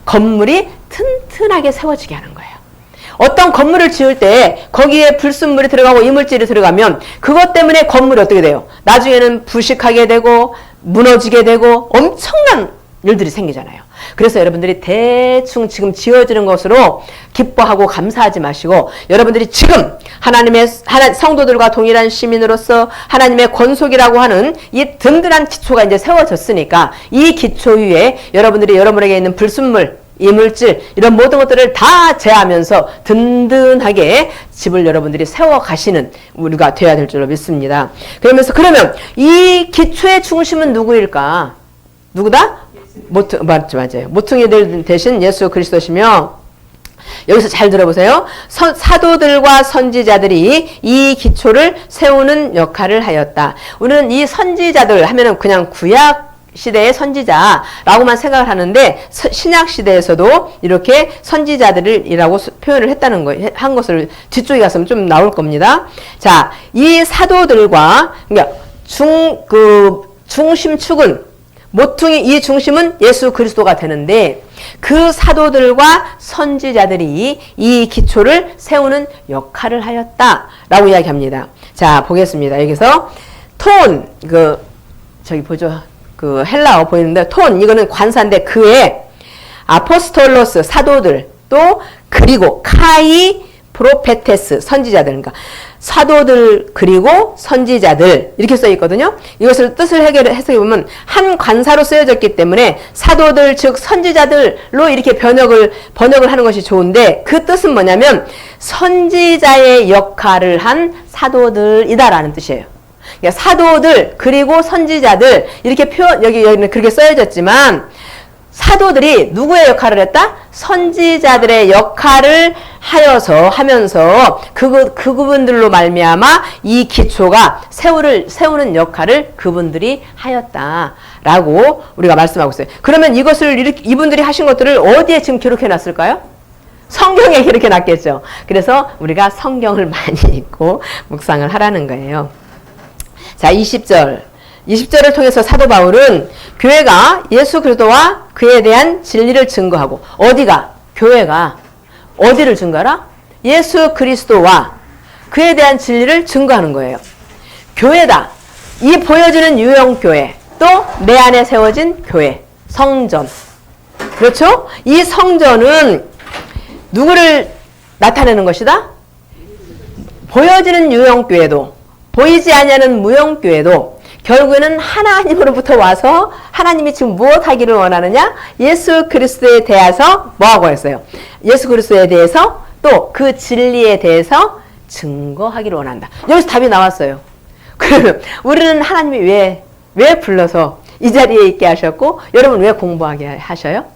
Speaker 1: 건물이 튼튼하게 세워지게 하는 거예요. 어떤 건물을 지을 때 거기에 불순물이 들어가고 이물질이 들어가면 그것 때문에 건물이 어떻게 돼요? 나중에는 부식하게 되고 무너지게 되고 엄청난 일들이 생기잖아요. 그래서 여러분들이 대충 지금 지어지는 것으로 기뻐하고 감사하지 마시고 여러분들이 지금 하나님의 성도들과 동일한 시민으로서 하나님의 권속이라고 하는 이 든든한 기초가 이제 세워졌으니까 이 기초 위에 여러분에게 있는 불순물, 이물질 이런 모든 것들을 다 제하면서 든든하게 집을 여러분들이 세워가시는 우리가 되어야 될 줄로 믿습니다. 그러면 이 기초의 중심은 누구일까? 누구다? 맞아요. 모퉁이 대신 예수 그리스도시며, 여기서 잘 들어보세요. 사도들과 선지자들이 이 기초를 세우는 역할을 하였다. 우리는 이 선지자들 하면은 그냥 구약 시대의 선지자라고만 생각을 하는데 신약 시대에서도 이렇게 선지자들이라고 표현을 한 것을 뒤쪽에 가서는 좀 나올 겁니다. 자, 이 사도들과 그러니까 중심축은 모퉁이 이 중심은 예수 그리스도가 되는데 그 사도들과 선지자들이 이 기초를 세우는 역할을 하였다라고 이야기합니다. 자, 보겠습니다. 여기서 톤 저기 보죠. 그 헬라어 보이는데 톤 이거는 관사인데 그의 아포스톨로스 사도들 또 그리고 카이 프로페테스 선지자들 그러니까 사도들 그리고 선지자들 이렇게 써 있거든요. 이것을 뜻을 해석해 보면 한 관사로 쓰여졌기 때문에 사도들 즉 선지자들로 이렇게 번역을 하는 것이 좋은데 그 뜻은 뭐냐면 선지자의 역할을 한 사도들이다라는 뜻이에요. 그러니까 사도들 그리고 선지자들 이렇게 여기는 그렇게 써여졌지만 사도들이 누구의 역할을 했다? 선지자들의 역할을 하면서 그분들로 말미암아 이 기초가 세우는 역할을 그분들이 하였다라고 우리가 말씀하고 있어요. 그러면 이분들이 하신 것들을 어디에 지금 기록해 놨을까요? 성경에 기록해 놨겠죠. 그래서 우리가 성경을 많이 읽고 묵상을 하라는 거예요. 자, 20절을 통해서 사도 바울은 교회가 예수 그리스도와 그에 대한 진리를 증거하고 교회가 어디를 증거하라? 예수 그리스도와 그에 대한 진리를 증거하는 거예요. 교회다. 이 보여지는 유형교회 또 내 안에 세워진 교회 성전 그렇죠? 이 성전은 누구를 나타내는 것이다? 보여지는 유형교회도 보이지 아니하는 무형교회도 결국에는 하나님으로부터 와서 하나님이 지금 무엇 하기를 원하느냐? 예수 그리스도에 대해서 뭐하고 했어요? 예수 그리스도에 대해서 또 그 진리에 대해서 증거하기를 원한다. 여기서 답이 나왔어요. 그러면 우리는 하나님이 왜 불러서 이 자리에 있게 하셨고 여러분 왜 공부하게 하셔요?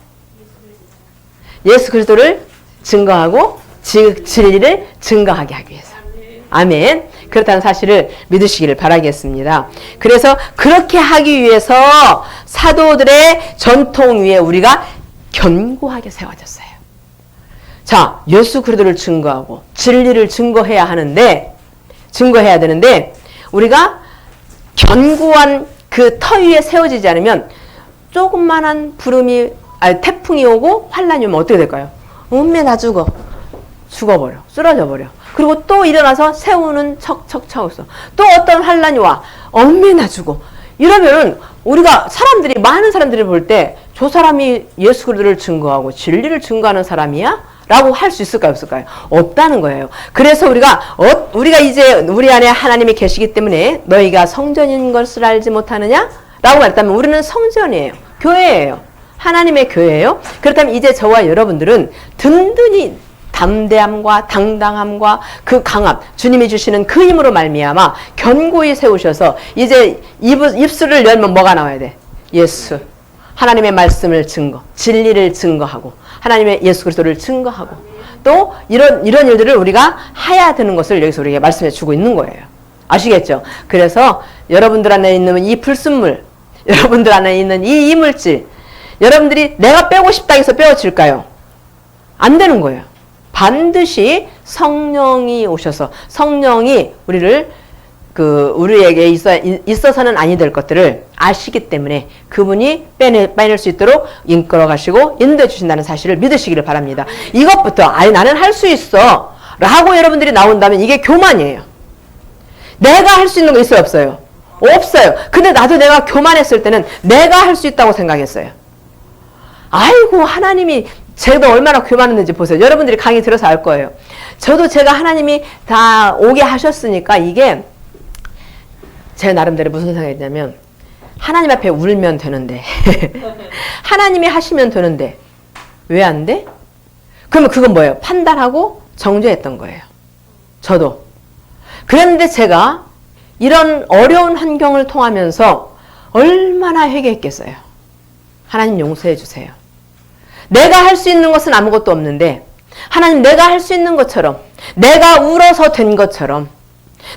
Speaker 1: 예수 그리스도를 증거하고 진리를 증거하게 하기 위해서. 아멘. 그렇다는 사실을 믿으시기를 바라겠습니다. 그래서 그렇게 하기 위해서 사도들의 전통 위에 우리가 견고하게 세워졌어요. 자, 예수 그리스도를 증거하고 진리를 증거해야 되는데 우리가 견고한 그 터 위에 세워지지 않으면 조금만한 태풍이 오고 환란이 오면 어떻게 될까요? 다 죽어버려. 쓰러져 버려. 그리고 또 일어나서 새우는 척척척 써. 또 어떤 환란이 와. 엄매나 주고. 이러면은 우리가 사람들이 많은 사람들이 볼 때 저 사람이 예수 그리스도를 증거하고 진리를 증거하는 사람이야? 라고 할 수 있을까요? 없을까요? 없다는 거예요. 그래서 우리가 이제 우리 안에 하나님이 계시기 때문에 너희가 성전인 것을 알지 못하느냐? 라고 말했다면 우리는 성전이에요. 교회예요. 하나님의 교회예요. 그렇다면 이제 저와 여러분들은 든든히 담대함과 당당함과 그 강함, 주님이 주시는 그 힘으로 말미암아 견고히 세우셔서 이제 입술을 열면 뭐가 나와야 돼? 예수. 하나님의 말씀을 증거, 진리를 증거하고 하나님의 예수 그리스도를 증거하고 또 이런 일들을 우리가 해야 되는 것을 여기서 우리에게 말씀해 주고 있는 거예요. 아시겠죠? 그래서 여러분들 안에 있는 이 불순물, 여러분들 안에 있는 이 이물질, 여러분들이 내가 빼고 싶다 해서 빼어질까요? 안 되는 거예요. 반드시 성령이 오셔서 성령이 우리에게 있어서는 아니 될 것들을 아시기 때문에 그분이 빼낼 수 있도록 이끌어 가시고 인도해 주신다는 사실을 믿으시기를 바랍니다. 이것부터 아니 나는 할 수 있어 라고 여러분들이 나온다면 이게 교만이에요. 내가 할 수 있는 거 있어요? 없어요? 없어요. 근데 나도 내가 교만했을 때는 내가 할 수 있다고 생각했어요. 아이고 하나님이 제가 얼마나 교만했는지 보세요. 여러분들이 강의 들어서 알 거예요. 저도 제가 하나님이 다 오게 하셨으니까 이게 제 나름대로 무슨 생각이냐면 하나님 앞에 울면 되는데 하나님이 하시면 되는데 왜 안 돼? 그러면 그건 뭐예요? 판단하고 정죄했던 거예요. 저도. 그런데 제가 이런 어려운 환경을 통하면서 얼마나 회개했겠어요. 하나님 용서해 주세요. 내가 할 수 있는 것은 아무것도 없는데 하나님 내가 할 수 있는 것처럼 내가 울어서 된 것처럼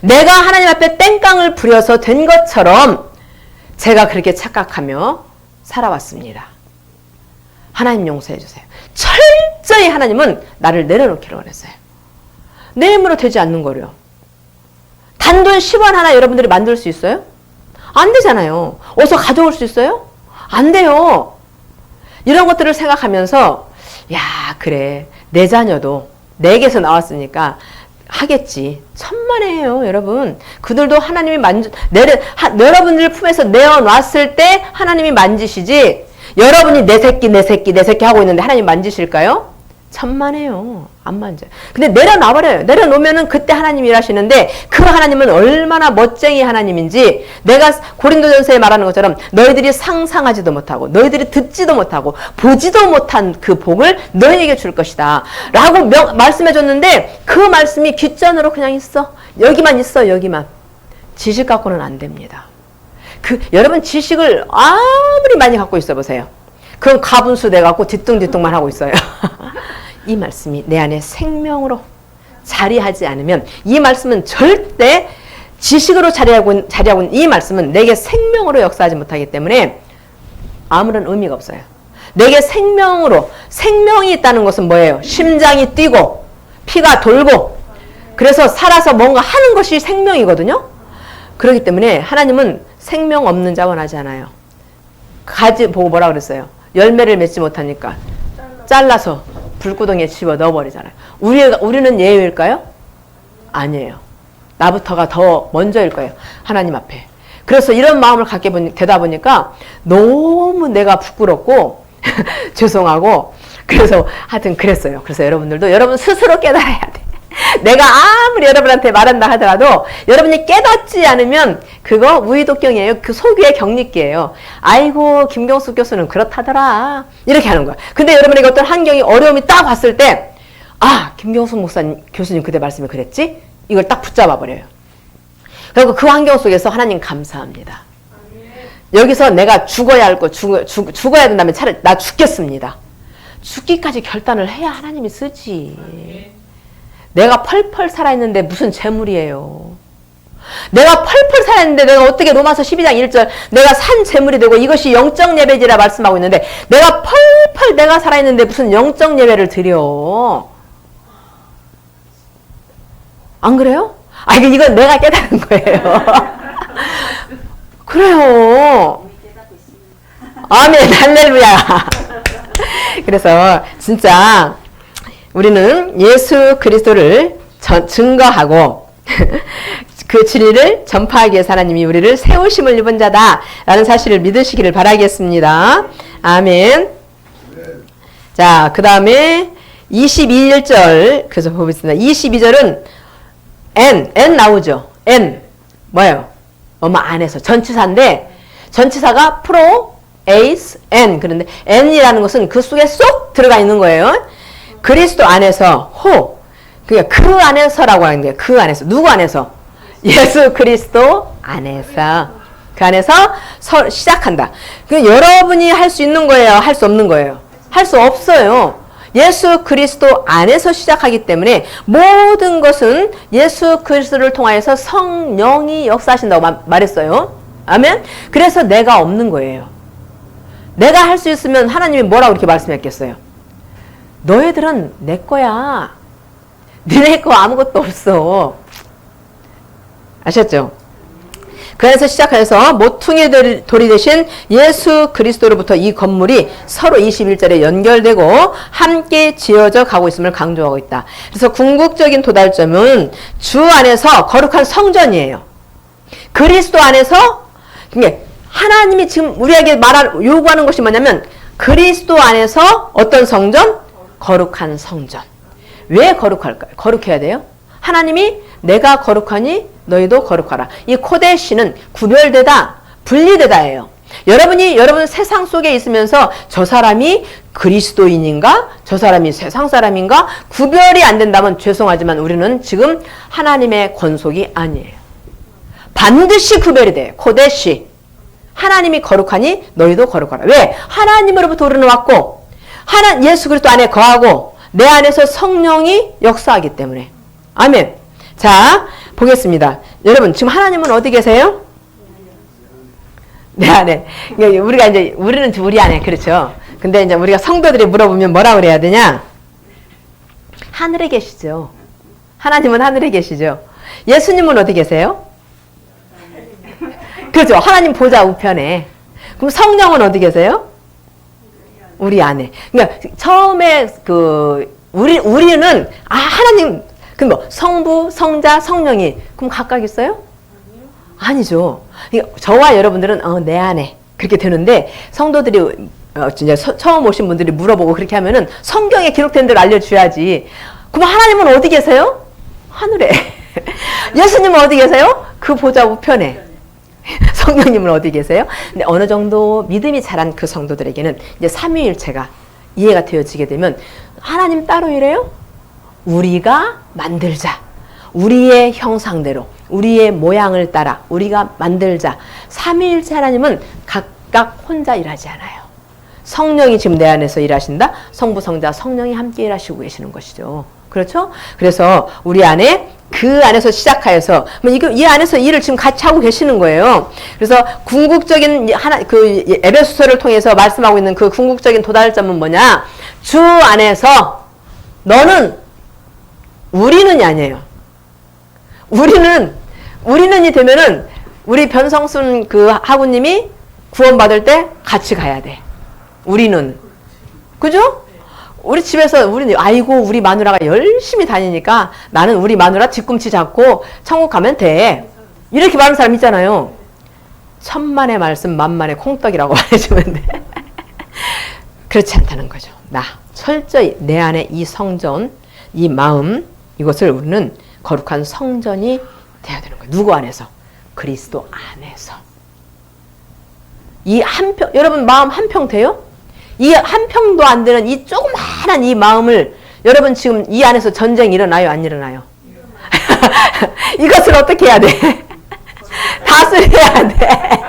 Speaker 1: 내가 하나님 앞에 땡깡을 부려서 된 것처럼 제가 그렇게 착각하며 살아왔습니다. 하나님 용서해 주세요. 철저히 하나님은 나를 내려놓기로 원했어요. 내 힘으로 되지 않는 거요. 단돈 10원 하나 여러분들이 만들 수 있어요? 안 되잖아요. 어디서 가져올 수 있어요? 안 돼요. 이런 것들을 생각하면서 야 그래 내 자녀도 내게서 나왔으니까 하겠지. 천만에요 여러분. 그들도 하나님이 여러분들 품에서 내어놨을 때 하나님이 만지시지 여러분이 내 새끼 하고 있는데 하나님 만지실까요? 천만에요. 안 만져요. 근데 내려놔버려요. 내려놓으면은 그때 하나님이 일하시는데 그 하나님은 얼마나 멋쟁이 하나님인지 내가 고린도전서에 말하는 것처럼 너희들이 상상하지도 못하고 너희들이 듣지도 못하고 보지도 못한 그 복을 너희에게 줄 것이다 라고 말씀해 줬는데 그 말씀이 귓전으로 그냥 있어. 여기만 있어. 여기만. 지식 갖고는 안 됩니다. 여러분 지식을 아무리 많이 갖고 있어 보세요. 그건 가분수 돼갖고 뒤뚱뒤뚱만 하고 있어요. 이 말씀이 내 안에 생명으로 자리하지 않으면 이 말씀은 절대 지식으로 자리하고 있는 이 말씀은 내게 생명으로 역사하지 못하기 때문에 아무런 의미가 없어요. 내게 생명이 있다는 것은 뭐예요? 심장이 뛰고 피가 돌고 그래서 살아서 뭔가 하는 것이 생명이거든요. 그렇기 때문에 하나님은 생명 없는 자 원하지 않아요. 가지 보고 뭐라 그랬어요? 열매를 맺지 못하니까 잘라서 불구덩이에 집어 넣어버리잖아요. 우리는 예외일까요? 아니에요. 나부터가 더 먼저일 거예요. 하나님 앞에. 그래서 이런 마음을 갖게 되다 보니까 너무 내가 부끄럽고 죄송하고 그래서 하여튼 그랬어요. 그래서 여러분들도 여러분 스스로 깨달아야 돼. 내가 아무리 여러분한테 말한다 하더라도 여러분이 깨닫지 않으면 그거 우의독경이에요. 그 소규의 격리기예요. 아이고 김경숙 교수는 그렇다더라. 이렇게 하는 거야. 근데 여러분에게 어떤 환경이 어려움이 딱 왔을 때 아 김경숙 교수님 그때 말씀이 그랬지? 이걸 딱 붙잡아 버려요. 그리고 그 환경 속에서 하나님 감사합니다. 여기서 내가 죽어야 할 거 죽어야 된다면 차라리 나 죽겠습니다. 죽기까지 결단을 해야 하나님이 쓰지. 내가 펄펄 살아있는데 무슨 재물이에요. 내가 펄펄 살아있는데 내가 어떻게 로마서 12장 1절 내가 산 재물이 되고 이것이 영적 예배지라 말씀하고 있는데 내가 펄펄 내가 살아있는데 무슨 영적 예배를 드려. 안 그래요? 아 이건 내가 깨달은 거예요. 그래요. 아멘 할렐루야. 그래서 진짜 우리는 예수 그리스도를 증거하고 그 진리를 전파하기 위해서 하나님이 우리를 세우심을 입은 자다라는 사실을 믿으시기를 바라겠습니다. 아멘. 자, 그 다음에 22절 그래서 보겠습니다. 22절은 N 나오죠. N 뭐예요? 뭐뭐 안에서 전치사인데 전치사가 프로, 에이스, N 그런데 N이라는 것은 그 속에 쏙 들어가 있는 거예요. 그리스도 안에서 호 그러니까 그 안에서라고 하는 거예요. 그 안에서 누구 안에서? 예수 그리스도 안에서 그 안에서 시작한다. 그 여러분이 할 수 있는 거예요? 할 수 없는 거예요? 할 수 없어요. 예수 그리스도 안에서 시작하기 때문에 모든 것은 예수 그리스도를 통하여서 성령이 역사하신다고 말했어요. 아멘? 그래서 내가 없는 거예요. 내가 할 수 있으면 하나님이 뭐라고 이렇게 말씀했겠어요? 너희들은 내 거야. 니네 거 아무것도 없어. 아셨죠? 그 안에서 시작해서 모퉁이 돌이 되신 예수 그리스도로부터 이 건물이 서로 21절에 연결되고 함께 지어져 가고 있음을 강조하고 있다. 그래서 궁극적인 도달점은 주 안에서 거룩한 성전이에요. 그리스도 안에서 하나님이 지금 우리에게 요구하는 것이 뭐냐면 그리스도 안에서 어떤 성전? 거룩한 성전. 왜 거룩할까요? 거룩해야 돼요? 하나님이 내가 거룩하니 너희도 거룩하라. 이 코데시는 구별되다, 분리되다예요. 여러분 세상 속에 있으면서 저 사람이 그리스도인인가? 저 사람이 세상 사람인가? 구별이 안 된다면 죄송하지만 우리는 지금 하나님의 권속이 아니에요. 반드시 구별이 돼요. 코데시. 하나님이 거룩하니 너희도 거룩하라. 왜? 하나님으로부터 우리는 왔고 예수 그리스도 안에 거하고 내 안에서 성령이 역사하기 때문에. 아멘. 자, 보겠습니다. 여러분, 지금 하나님은 어디 계세요? 내 안에. 우리는 우리 안에, 그렇죠. 근데 이제 우리가 성도들이 물어보면 뭐라 그래야 되냐? 하늘에 계시죠. 하나님은 하늘에 계시죠. 예수님은 어디 계세요? 그렇죠. 하나님 보좌 우편에. 그럼 성령은 어디 계세요? 우리 안에. 그러니까 처음에 우리는 하나님 그럼 성부, 성자, 성령이 그럼 각각 있어요? 아니죠. 저와 여러분들은 내 안에 그렇게 되는데 성도들이 진짜 처음 오신 분들이 물어보고 그렇게 하면은 성경에 기록된 대로 알려줘야지. 그럼 하나님은 어디 계세요? 하늘에. 예수님은 어디 계세요? 그 보좌 우편에. 성령님은 어디 계세요? 근데 어느 정도 믿음이 자란 그 성도들에게는 이제 삼위일체가 이해가 되어지게 되면 하나님 따로 이래요? 우리가 만들자. 우리의 형상대로, 우리의 모양을 따라 우리가 만들자. 삼위일체 하나님은 각각 혼자 일하지 않아요. 성령이 지금 내 안에서 일하신다. 성부, 성자, 성령이 함께 일하시고 계시는 것이죠. 그렇죠? 그래서 우리 안에 그 안에서 시작하여서 이 안에서 일을 지금 같이 하고 계시는 거예요. 그래서 궁극적인 에베소서를 통해서 말씀하고 있는 그 궁극적인 도달점은 뭐냐? 주 안에서 너는 우리는이 아니에요. 우리는이 되면은 우리 변성순 하구님이 구원받을 때 같이 가야 돼. 우리는. 그죠? 우리 집에서 우리 마누라가 열심히 다니니까 나는 우리 마누라 뒤꿈치 잡고 천국 가면 돼. 이렇게 말하는 사람 있잖아요. 천만의 말씀 만만의 콩떡이라고 말해주면 돼. 그렇지 않다는 거죠. 철저히 내 안에 이 성전, 이 마음, 이것을 우리는 거룩한 성전이 돼야 되는 거예요. 누구 안에서? 그리스도 안에서. 여러분 마음 한평 돼요? 이 한평도 안 되는 이 조그마한 이 마음을 여러분 지금 이 안에서 전쟁이 일어나요? 안 일어나요? 이것을 어떻게 해야 돼? 다스려야 돼.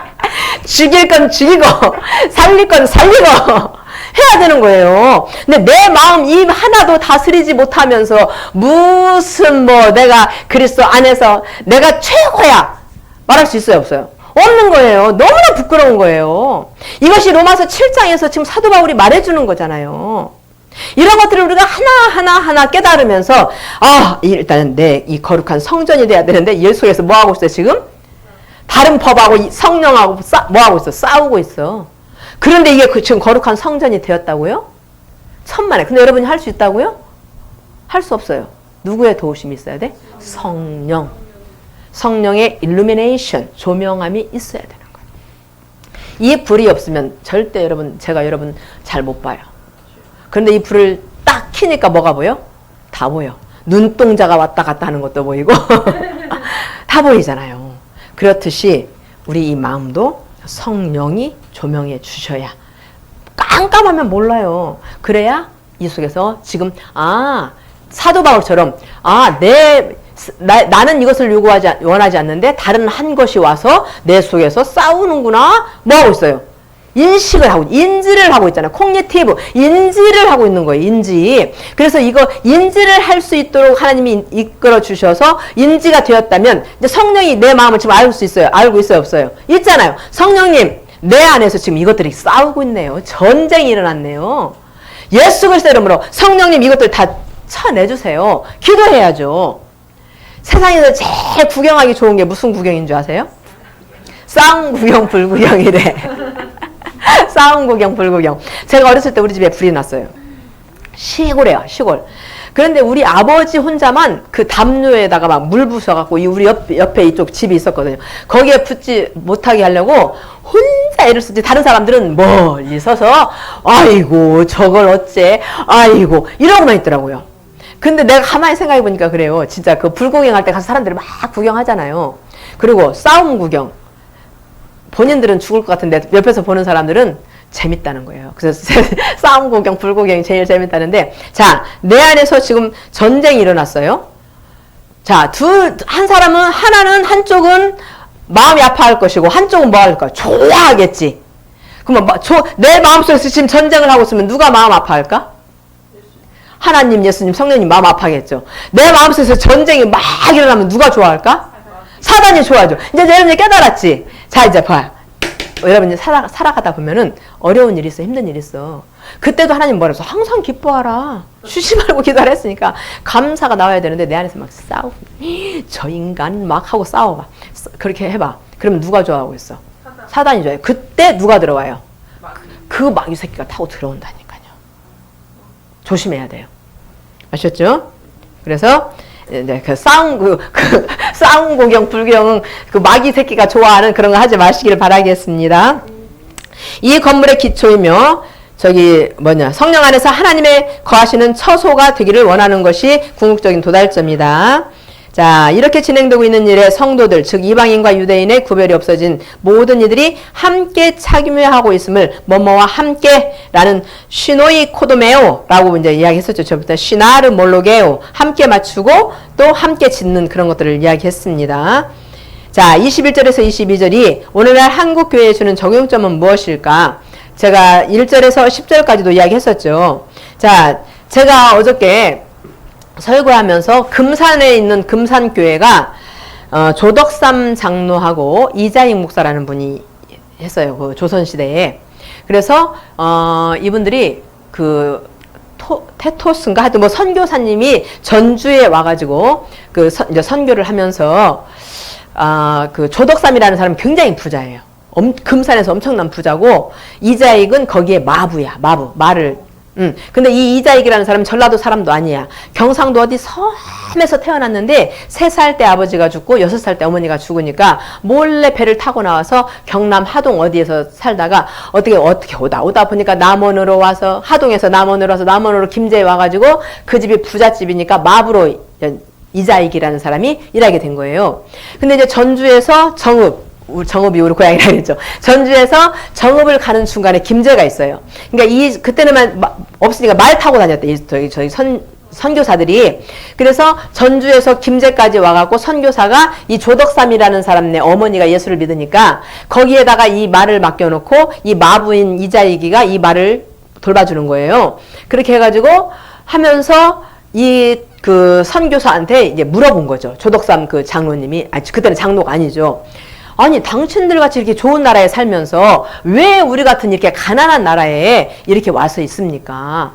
Speaker 1: 죽일 건 죽이고 살릴 건 살리고 해야 되는 거예요. 근데 내 마음 이 하나도 다스리지 못하면서 무슨 내가 그리스도 안에서 내가 최고야 말할 수 있어요? 없어요? 없는 거예요. 너무나 부끄러운 거예요. 이것이 로마서 7장에서 지금 사도 바울이 말해주는 거잖아요. 이런 것들을 우리가 하나하나 깨달으면서 일단은 내 이 거룩한 성전이 돼야 되는데 예수에서 뭐 하고 있어요 지금? 다른 법하고 성령하고 뭐 하고 있어? 싸우고 있어. 그런데 이게 지금 거룩한 성전이 되었다고요? 천만에. 근데 여러분이 할 수 있다고요? 할 수 없어요. 누구의 도우심이 있어야 돼? 성령. 성령의 illumination, 조명함이 있어야 되는 거예요. 이 불이 없으면 절대 제가 여러분 잘 못 봐요. 그런데 이 불을 딱 켜니까 뭐가 보여? 다 보여. 눈동자가 왔다 갔다 하는 것도 보이고 다 보이잖아요. 그렇듯이 우리 이 마음도 성령이 조명해 주셔야, 깜깜하면 몰라요. 그래야 이 속에서 지금 사도 바울처럼 나는 이것을 원하지 않는데 다른 한 것이 와서 내 속에서 싸우는구나. 뭐 하고 있어요? 인지를 하고 있잖아요. 콩니티브, 인지를 하고 있는 거예요. 인지. 그래서 이거 인지를 할 수 있도록 하나님이 이끌어 주셔서 인지가 되었다면 이제 성령이 내 마음을 지금 알고 있어요? 없어요? 있잖아요. 성령님, 내 안에서 지금 이것들이 싸우고 있네요. 전쟁이 일어났네요. 예수 그리스도 이름으로 성령님 이것들 다 쳐내주세요. 기도해야죠. 세상에서 제일 구경하기 좋은 게 무슨 구경인 줄 아세요? 싸움 구경, 불구경이래. 싸움 구경, 불구경. 제가 어렸을 때 우리 집에 불이 났어요. 시골이에요, 시골. 그런데 우리 아버지 혼자만 그 담요에다가 막 물 부숴갖고 우리 옆에 이쪽 집이 있었거든요. 거기에 붙지 못하게 하려고 혼자 애를 쓰지. 다른 사람들은 멀리 서서 아이고 저걸 어째 아이고 이러고만 있더라고요. 근데 내가 가만히 생각해 보니까 그래요. 진짜 그 불구경할 때 가서 사람들이 막 구경하잖아요. 그리고 싸움 구경. 본인들은 죽을 것 같은데 옆에서 보는 사람들은 재밌다는 거예요. 그래서 싸움 구경, 불구경이 제일 재밌다는데, 자, 내 안에서 지금 전쟁이 일어났어요. 자, 하나는 한쪽은 마음이 아파할 것이고 한쪽은 뭐 할까? 좋아하겠지. 그러면 내 마음속에서 지금 전쟁을 하고 있으면 누가 마음 아파할까? 하나님, 예수님, 성령님 마음 아파하겠죠. 내 마음속에서 전쟁이 막 일어나면 누가 좋아할까? 사단이 좋아하죠. 이제 여러분이 깨달았지? 자, 이제 봐. 여러분이 살아가다 보면은 어려운 일이 있어, 힘든 일이 있어. 그때도 하나님 뭐라 해서 항상 기뻐하라. 쉬지 말고 기도하라 했으니까 감사가 나와야 되는데 내 안에서 막 싸우고, 저 인간 막 하고 싸워봐. 그렇게 해봐. 그러면 누가 좋아하고 있어? 사단이 좋아해. 그때 누가 들어와요? 그 마귀 새끼가 타고 들어온다니까요. 조심해야 돼요. 아셨죠? 그래서 네, 싸움 구경, 불구경은 그 마귀 새끼가 좋아하는 그런 거 하지 마시기를 바라겠습니다. 이 건물의 기초이며 성령 안에서 하나님의 거하시는 처소가 되기를 원하는 것이 궁극적인 도달점이다. 자, 이렇게 진행되고 있는 일에 성도들, 즉 이방인과 유대인의 구별이 없어진 모든 이들이 함께 참여하고 있음을 뭐뭐와 함께라는 시노이 코도메오라고 이제 이야기했었죠. 저부터 시나르 몰로게오, 함께 맞추고 또 함께 짓는 그런 것들을 이야기했습니다. 자, 21절에서 22절이 오늘날 한국 교회에 주는 적용점은 무엇일까? 제가 1절에서 10절까지도 이야기했었죠. 자, 제가 어저께 설교하면서 금산에 있는 금산교회가 조덕삼 장로하고 이자익 목사라는 분이 했어요. 그 조선시대에. 그래서 이분들이 그 테토스인가 하여튼 뭐 선교사님이 전주에 와가지고 이제 선교를 하면서 그 조덕삼이라는 사람은 굉장히 부자예요. 금산에서 엄청난 부자고 이자익은 거기에 마부야. 말을. 근데 이 이자익이라는 사람은 전라도 사람도 아니야. 경상도 어디 섬에서 태어났는데 3살 때 아버지가 죽고 6살 때 어머니가 죽으니까 몰래 배를 타고 나와서 경남 하동 어디에서 살다가 어떻게 오다 보니까 남원으로 와서 하동에서 남원으로 와서 남원으로 김제에 와가지고 그 집이 부잣집이니까 마부로 이자익이라는 사람이 일하게 된 거예요. 근데 이제 전주에서 정읍이 우리 고향이라 그랬죠. 전주에서 정읍을 가는 중간에 김제가 있어요. 그러니까 그때는 없으니까 말 타고 다녔대. 저희 선교사들이. 그래서 전주에서 김제까지 와갖고 선교사가 이 조덕삼이라는 사람네 어머니가 예수를 믿으니까 거기에다가 이 말을 맡겨놓고 이 마부인 이자익이가 이 말을 돌봐주는 거예요. 그렇게 해가지고 하면서 그 선교사한테 이제 물어본 거죠. 조덕삼 그 장로님이, 그때는 장로가 아니죠. 아니, 당신들 같이 이렇게 좋은 나라에 살면서 왜 우리 같은 이렇게 가난한 나라에 이렇게 와서 있습니까?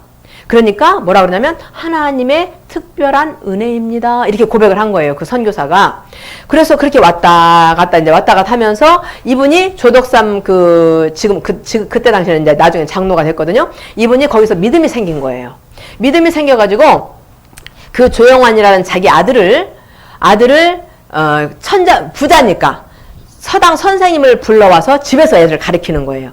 Speaker 1: 그러니까 뭐라 그러냐면 하나님의 특별한 은혜입니다. 이렇게 고백을 한 거예요. 그 선교사가. 그래서 그렇게 왔다 갔다 하면서 이분이 조덕삼 그때 당시에는 이제 나중에 장로가 됐거든요. 이분이 거기서 믿음이 생긴 거예요. 믿음이 생겨가지고 그 조영환이라는 자기 아들을 부자니까 서당 선생님을 불러와서 집에서 애들 가르치는 거예요.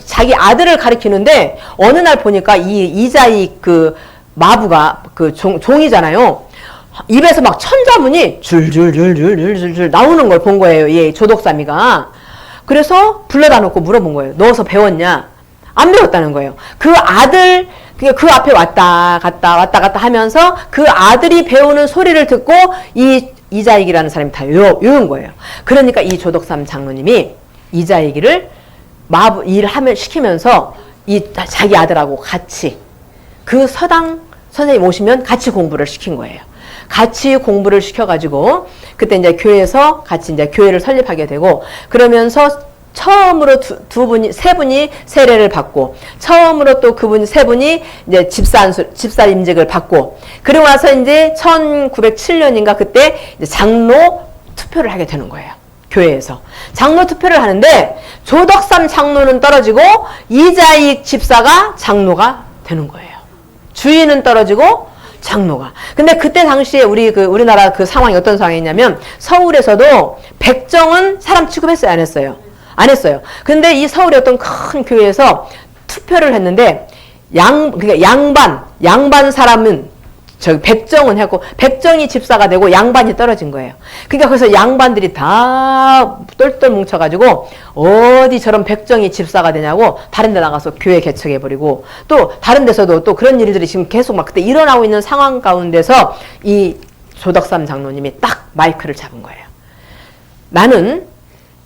Speaker 1: 자기 아들을 가르치는데 어느 날 보니까 이자익 그 마부가 그 종이잖아요. 입에서 막 천자문이 줄줄줄줄줄줄 나오는 걸 본 거예요. 얘 조덕삼이가. 그래서 불러다 놓고 물어본 거예요. 너서 배웠냐? 안 배웠다는 거예요. 그 아들 그 앞에 왔다 갔다 하면서 그 아들이 배우는 소리를 듣고 이자익이라는 사람이 다 외운 거예요. 그러니까 이 조덕삼 장로님이 이자익이를 마부 일하면 시키면서 자기 아들하고 같이 그 서당 선생님 오시면 같이 공부를 시킨 거예요. 같이 공부를 시켜가지고 그때 이제 교회에서 같이 이제 교회를 설립하게 되고 그러면서 처음으로 세 분이 세례를 받고 처음으로 또 세 분이 이제 집사 임직을 받고 그리고 나서 이제 1907년인가 그때 이제 장로 투표를 하게 되는 거예요. 교회에서 장로 투표를 하는데 조덕삼 장로는 떨어지고 이자익 집사가 장로가 되는 거예요. 주인은 떨어지고 장로가. 근데 그때 당시에 우리나라 그 상황이 어떤 상황이냐면 서울에서도 백정은 사람 취급했어요, 안 했어요? 안 했어요. 근데 이 서울의 어떤 큰 교회에서 투표를 했는데 그러니까 양반 사람은 백정은 했고 백정이 집사가 되고 양반이 떨어진 거예요. 그러니까 그래서 양반들이 다 똘똘 뭉쳐가지고 어디 저런 백정이 집사가 되냐고 다른 데 나가서 교회 개척해버리고 또 다른 데서도 또 그런 일들이 지금 계속 막 그때 일어나고 있는 상황 가운데서 이 조덕삼 장로님이 딱 마이크를 잡은 거예요. 나는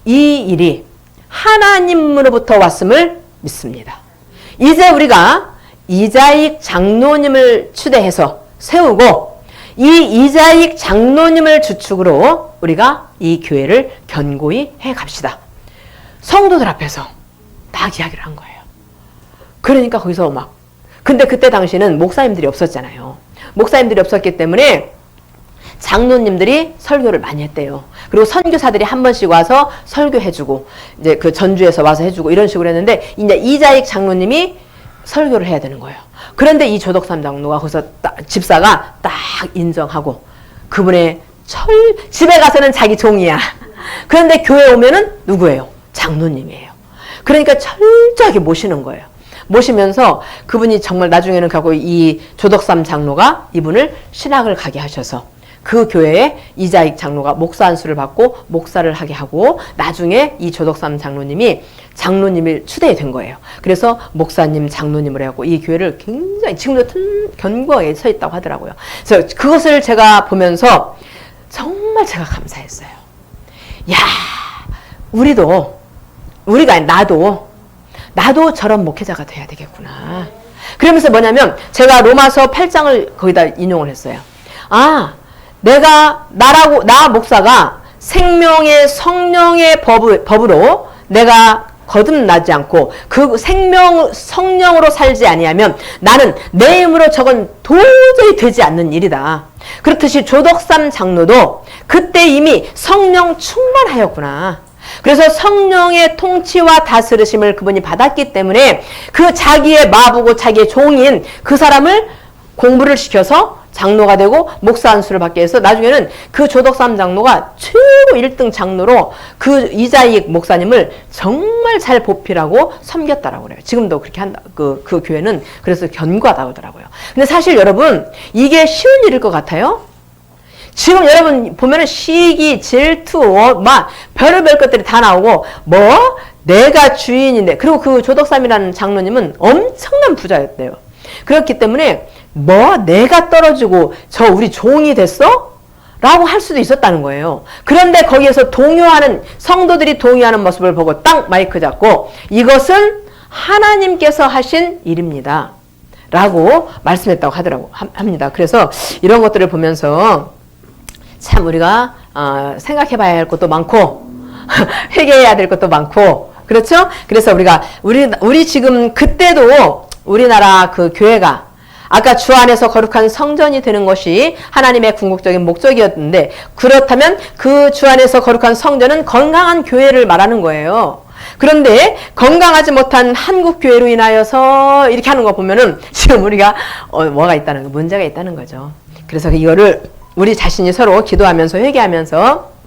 Speaker 1: 이 일이 하나님으로부터 왔음을 믿습니다. 이제 우리가 이자익 장로님을 추대해서 세우고 이 이자익 장로님을 주축으로 우리가 이 교회를 견고히 해 갑시다. 성도들 앞에서 딱 이야기를 한 거예요. 그러니까 거기서 근데 그때 당시는 목사님들이 없었잖아요. 목사님들이 없었기 때문에 장로님들이 설교를 많이 했대요. 그리고 선교사들이 한 번씩 와서 설교해주고 이제 그 전주에서 와서 해주고 이런 식으로 했는데 이제 이자익 장로님이 설교를 해야 되는 거예요. 그런데 이 조덕삼 장로가 거기서 집사가 딱 인정하고 그분의 집에 가서는 자기 종이야. 그런데 교회 오면은 누구예요? 장로님이에요. 그러니까 철저하게 모시는 거예요. 모시면서 그분이 정말 나중에는 가고 이 조덕삼 장로가 이분을 신학을 가게 하셔서 그 교회에 이자익 장로가 목사 안수를 받고 목사를 하게 하고 나중에 이 조덕삼 장로님이 장로님을 추대된 거예요. 그래서 목사님, 장로님을 해갖고 이 교회를 굉장히 지금도 견고하게 서 있다고 하더라고요. 그래서 그것을 제가 보면서 정말 제가 감사했어요. 야, 나도 저런 목회자가 돼야 되겠구나. 그러면서 뭐냐면 제가 로마서 8장을 거기다 인용을 했어요. 나 목사가 생명의 성령의 법으로 내가 거듭나지 않고 그 성령으로 살지 아니하면 나는 내 힘으로 저건 도저히 되지 않는 일이다. 그렇듯이 조덕삼 장로도 그때 이미 성령 충만하였구나. 그래서 성령의 통치와 다스리심을 그분이 받았기 때문에 그 자기의 마부고 자기의 종인 그 사람을 공부를 시켜서 장로가 되고 목사 안수를 받게 해서 나중에는 그 조덕삼 장로가 최고 1등 장로로 그 이자익 목사님을 정말 잘 보필하고 섬겼다라고 그래요. 지금도 그렇게 한다. 그 교회는 그래서 견고하다고 하더라고요. 근데 사실 여러분 이게 쉬운 일일 것 같아요? 지금 여러분 보면은 시기, 질투, 막 별의별 것들이 다 나오고 내가 주인인데 그리고 그 조덕삼이라는 장로님은 엄청난 부자였대요. 그렇기 때문에 내가 떨어지고 우리 종이 됐어? 라고 할 수도 있었다는 거예요. 그런데 거기에서 성도들이 동의하는 모습을 보고 딱 마이크 잡고 이것은 하나님께서 하신 일입니다. 라고 말씀했다고 합니다. 그래서 이런 것들을 보면서 참 우리가 생각해 봐야 할 것도 많고 회개해야 될 것도 많고 그렇죠? 그래서 우리 지금 그때도 우리나라 그 교회가 아까 주 안에서 거룩한 성전이 되는 것이 하나님의 궁극적인 목적이었는데 그렇다면 그 주 안에서 거룩한 성전은 건강한 교회를 말하는 거예요. 그런데 건강하지 못한 한국 교회로 인하여서 이렇게 하는 거 보면은 지금 우리가 뭐가 있다는 거, 문제가 있다는 거죠. 그래서 이거를 우리 자신이 서로 기도하면서 회개하면서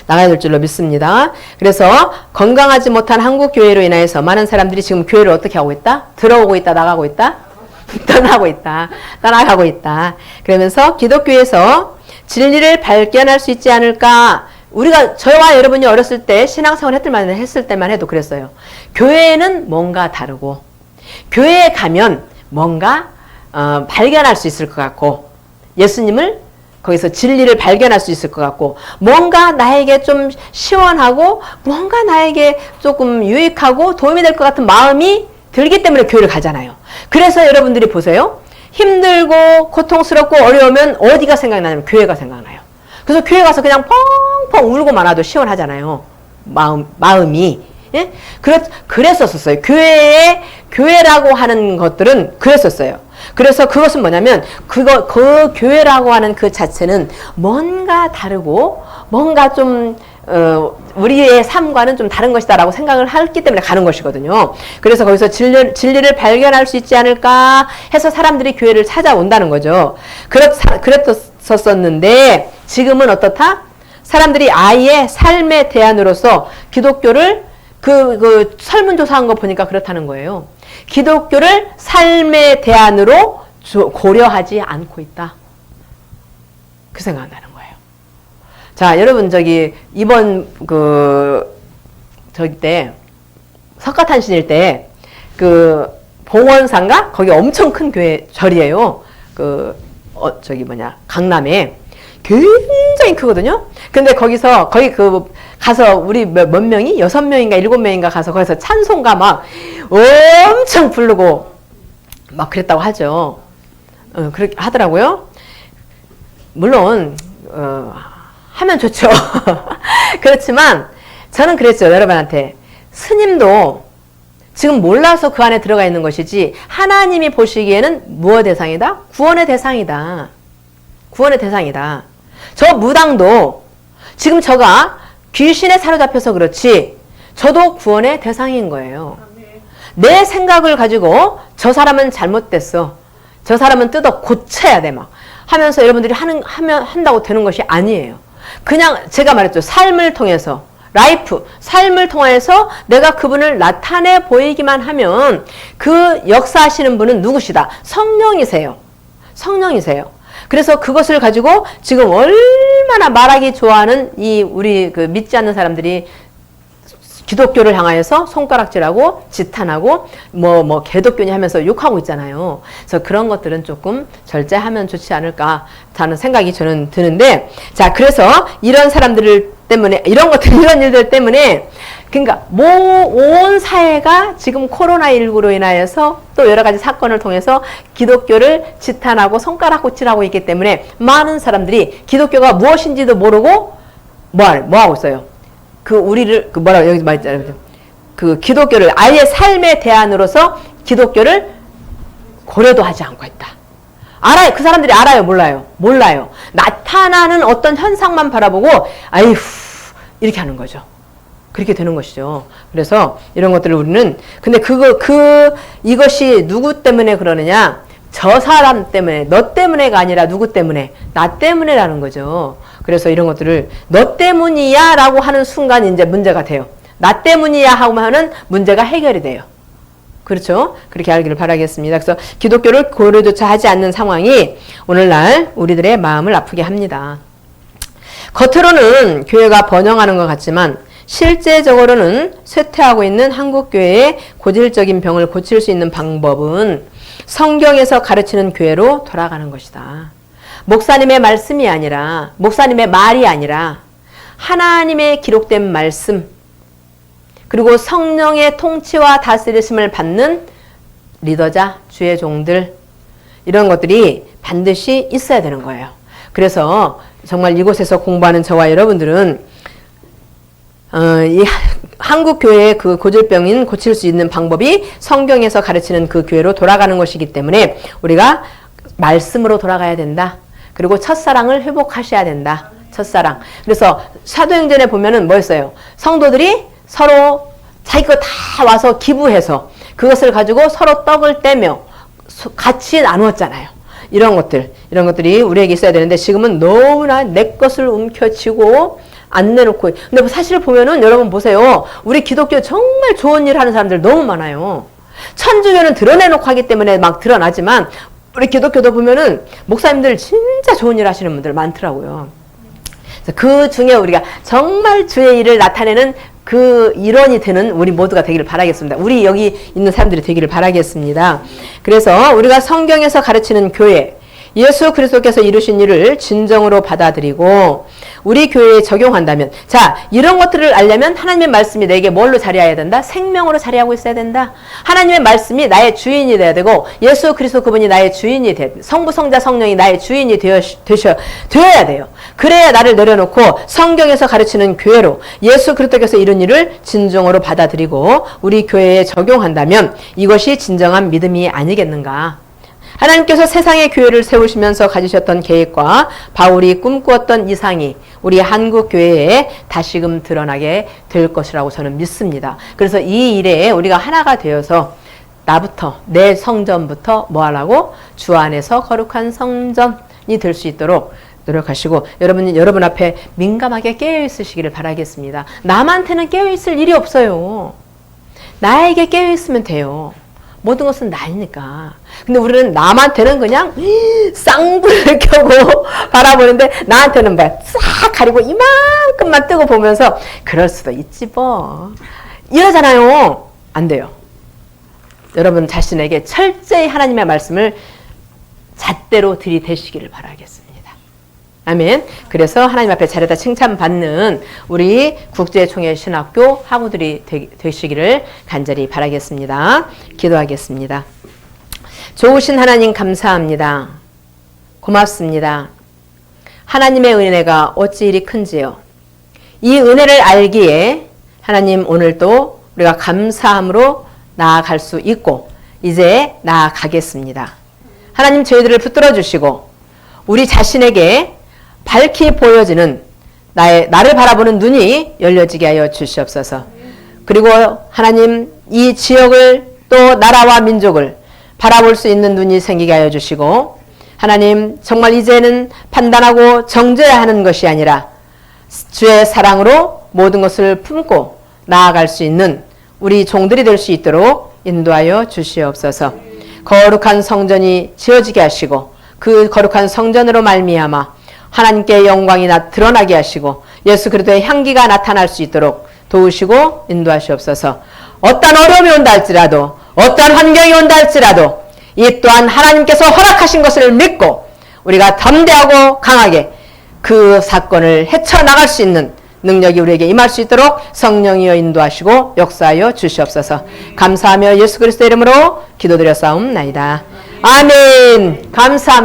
Speaker 1: 나가야 될 줄로 믿습니다. 그래서 건강하지 못한 한국 교회로 인하여서 많은 사람들이 지금 교회를 어떻게 하고 있다? 들어오고 있다, 나가고 있다? 떠나고 있다, 떠나가고 있다. 그러면서 기독교에서 진리를 발견할 수 있지 않을까? 우리가 저와 여러분이 어렸을 때 신앙생활 했을 때만 해도 그랬어요. 교회는 뭔가 다르고 교회에 가면 뭔가 발견할 수 있을 것 같고 예수님을 거기서 진리를 발견할 수 있을 것 같고 뭔가 나에게 좀 시원하고 뭔가 나에게 조금 유익하고 도움이 될 것 같은 마음이 들기 때문에 교회를 가잖아요. 그래서 여러분들이 보세요. 힘들고 고통스럽고 어려우면 어디가 생각나냐면 교회가 생각나요. 그래서 교회 가서 그냥 펑펑 울고만 와도 시원하잖아요. 마음이. 예? 그랬었어요. 교회라고 하는 것들은 그랬었어요. 그래서 그것은 뭐냐면, 그 교회라고 하는 그 자체는 뭔가 다르고, 뭔가 좀, 우리의 삶과는 좀 다른 것이다라고 생각을 했기 때문에 가는 것이거든요. 그래서 거기서 진리를 발견할 수 있지 않을까 해서 사람들이 교회를 찾아온다는 거죠. 그랬었는데, 지금은 어떻다? 사람들이 아예 삶의 대안으로서 기독교를 그 설문조사한 거 보니까 그렇다는 거예요. 기독교를 삶의 대안으로 고려하지 않고 있다. 그 생각나는 거예요. 자, 여러분 이번 때 석가탄신일 때 봉원산가 거기 엄청 큰 교회 절이에요. 강남에 굉장히 크거든요. 근데 거기 가서 우리 몇 명이 6명인가 7명인가 가서 거기서 찬송가 막 엄청 부르고 막 그랬다고 하죠. 그렇게 하더라고요. 물론 하면 좋죠. 그렇지만 저는 그랬죠. 여러분한테 스님도 지금 몰라서 그 안에 들어가 있는 것이지 하나님이 보시기에는 무엇 대상이다? 구원의 대상이다. 구원의 대상이다. 저 무당도 지금 저가 귀신에 사로잡혀서 그렇지 저도 구원의 대상인 거예요. 내 생각을 가지고 저 사람은 잘못됐어. 저 사람은 뜯어 고쳐야 돼 막 하면서 여러분들이 한다고 되는 것이 아니에요. 그냥 제가 말했죠. 삶을 통해서 삶을 통해서 내가 그분을 나타내 보이기만 하면 그 역사하시는 분은 누구시다? 성령이세요. 성령이세요. 그래서 그것을 가지고 지금 얼마나 말하기 좋아하는 우리 믿지 않는 사람들이 기독교를 향하여서 손가락질하고 지탄하고 뭐 개독교니 하면서 욕하고 있잖아요. 그래서 그런 것들은 조금 절제하면 좋지 않을까 하는 생각이 저는 드는데, 자, 그래서 이런 사람들 때문에 이런 일들 때문에 그러니까 온 사회가 지금 코로나19로 인하여서 또 여러 가지 사건을 통해서 기독교를 지탄하고 손가락질하고 있기 때문에 많은 사람들이 기독교가 무엇인지도 모르고 뭐 하고 있어요? 여기 말했잖아요. 기독교를 아예 삶의 대안으로서 기독교를 고려도 하지 않고 있다. 알아요. 그 사람들이 알아요? 몰라요? 몰라요. 나타나는 어떤 현상만 바라보고 아이후 이렇게 하는 거죠. 그렇게 되는 것이죠. 그래서 이런 것들을 우리는 근데 이것이 누구 때문에 그러느냐? 저 사람 때문에, 너 때문에가 아니라 누구 때문에? 나 때문에라는 거죠. 그래서 이런 것들을 너 때문이야 라고 하는 순간 이제 문제가 돼요. 나 때문이야 하면은 문제가 해결이 돼요. 그렇죠? 그렇게 알기를 바라겠습니다. 그래서 기독교를 고려조차 하지 않는 상황이 오늘날 우리들의 마음을 아프게 합니다. 겉으로는 교회가 번영하는 것 같지만 실제적으로는 쇠퇴하고 있는 한국교회의 고질적인 병을 고칠 수 있는 방법은 성경에서 가르치는 교회로 돌아가는 것이다. 목사님의 말씀이 아니라, 목사님의 말이 아니라 하나님의 기록된 말씀, 그리고 성령의 통치와 다스리심을 받는 리더자, 주의 종들, 이런 것들이 반드시 있어야 되는 거예요. 그래서 정말 이곳에서 공부하는 저와 여러분들은 이 한국 교회의 그 고질병인 고칠 수 있는 방법이 성경에서 가르치는 그 교회로 돌아가는 것이기 때문에 우리가 말씀으로 돌아가야 된다. 그리고 첫사랑을 회복하셔야 된다. 첫사랑. 그래서 사도행전에 보면은 뭐였어요? 성도들이 서로 자기 거 다 와서 기부해서 그것을 가지고 서로 떡을 떼며 같이 나누었잖아요. 이런 것들이 우리에게 있어야 되는데 지금은 너무나 내 것을 움켜쥐고 안 내놓고. 근데 사실 보면은 여러분 보세요. 우리 기독교 정말 좋은 일 하는 사람들 너무 많아요. 천주교는 드러내놓고 하기 때문에 막 드러나지만 우리 기독교도 보면은 목사님들 진짜 좋은 일 하시는 분들 많더라고요. 그 중에 우리가 정말 주의 일을 나타내는 그 일원이 되는 우리 모두가 되기를 바라겠습니다. 우리 여기 있는 사람들이 되기를 바라겠습니다. 그래서 우리가 성경에서 가르치는 교회, 예수 그리스도께서 이루신 일을 진정으로 받아들이고 우리 교회에 적용한다면, 자, 이런 것들을 알려면 하나님의 말씀이 내게 뭘로 자리해야 된다? 생명으로 자리하고 있어야 된다. 하나님의 말씀이 나의 주인이 돼야 되고 예수 그리스도 그분이 나의 주인이 돼, 성부 성자 성령이 나의 주인이 되어야 돼요. 그래야 나를 내려놓고 성경에서 가르치는 교회로 예수 그리스도께서 이룬 일을 진정으로 받아들이고 우리 교회에 적용한다면 이것이 진정한 믿음이 아니겠는가. 하나님께서 세상의 교회를 세우시면서 가지셨던 계획과 바울이 꿈꾸었던 이상이 우리 한국 교회에 다시금 드러나게 될 것이라고 저는 믿습니다. 그래서 이 일에 우리가 하나가 되어서 나부터, 내 성전부터 뭐 하라고? 주 안에서 거룩한 성전이 될 수 있도록 노력하시고 여러분 앞에 민감하게 깨어있으시기를 바라겠습니다. 남한테는 깨어있을 일이 없어요. 나에게 깨어있으면 돼요. 모든 것은 나니까. 근데 우리는 남한테는 그냥 쌍불을 켜고 바라보는데 나한테는 막 싹 가리고 이만큼만 뜨고 보면서 그럴 수도 있지 뭐. 이러잖아요. 안 돼요. 여러분 자신에게 철저히 하나님의 말씀을 잣대로 들이대시기를 바라겠습니다. 아멘. 그래서 하나님 앞에 잘했다 칭찬받는 우리 국제총회 신학교 학우들이 되시기를 간절히 바라겠습니다. 기도하겠습니다. 좋으신 하나님 감사합니다. 고맙습니다. 하나님의 은혜가 어찌 이리 큰지요. 이 은혜를 알기에 하나님 오늘도 우리가 감사함으로 나아갈 수 있고 이제 나아가겠습니다. 하나님 저희들을 붙들어 주시고 우리 자신에게 밝히 보여지는 나를 바라보는 눈이 열려지게 하여 주시옵소서. 그리고 하나님 이 지역을 또 나라와 민족을 바라볼 수 있는 눈이 생기게 하여 주시고 하나님 정말 이제는 판단하고 정죄해야 하는 것이 아니라 주의 사랑으로 모든 것을 품고 나아갈 수 있는 우리 종들이 될 수 있도록 인도하여 주시옵소서. 거룩한 성전이 지어지게 하시고 그 거룩한 성전으로 말미암아 하나님께 영광이 드러나게 하시고 예수 그리스도의 향기가 나타날 수 있도록 도우시고 인도하시옵소서. 어떤 어려움이 온다 할지라도 어떤 환경이 온다 할지라도 이 또한 하나님께서 허락하신 것을 믿고 우리가 담대하고 강하게 그 사건을 헤쳐나갈 수 있는 능력이 우리에게 임할 수 있도록 성령이여 인도하시고 역사하여 주시옵소서. 감사하며 예수 그리스도의 이름으로 기도드려 싸움나이다. 아멘. 감사합니다.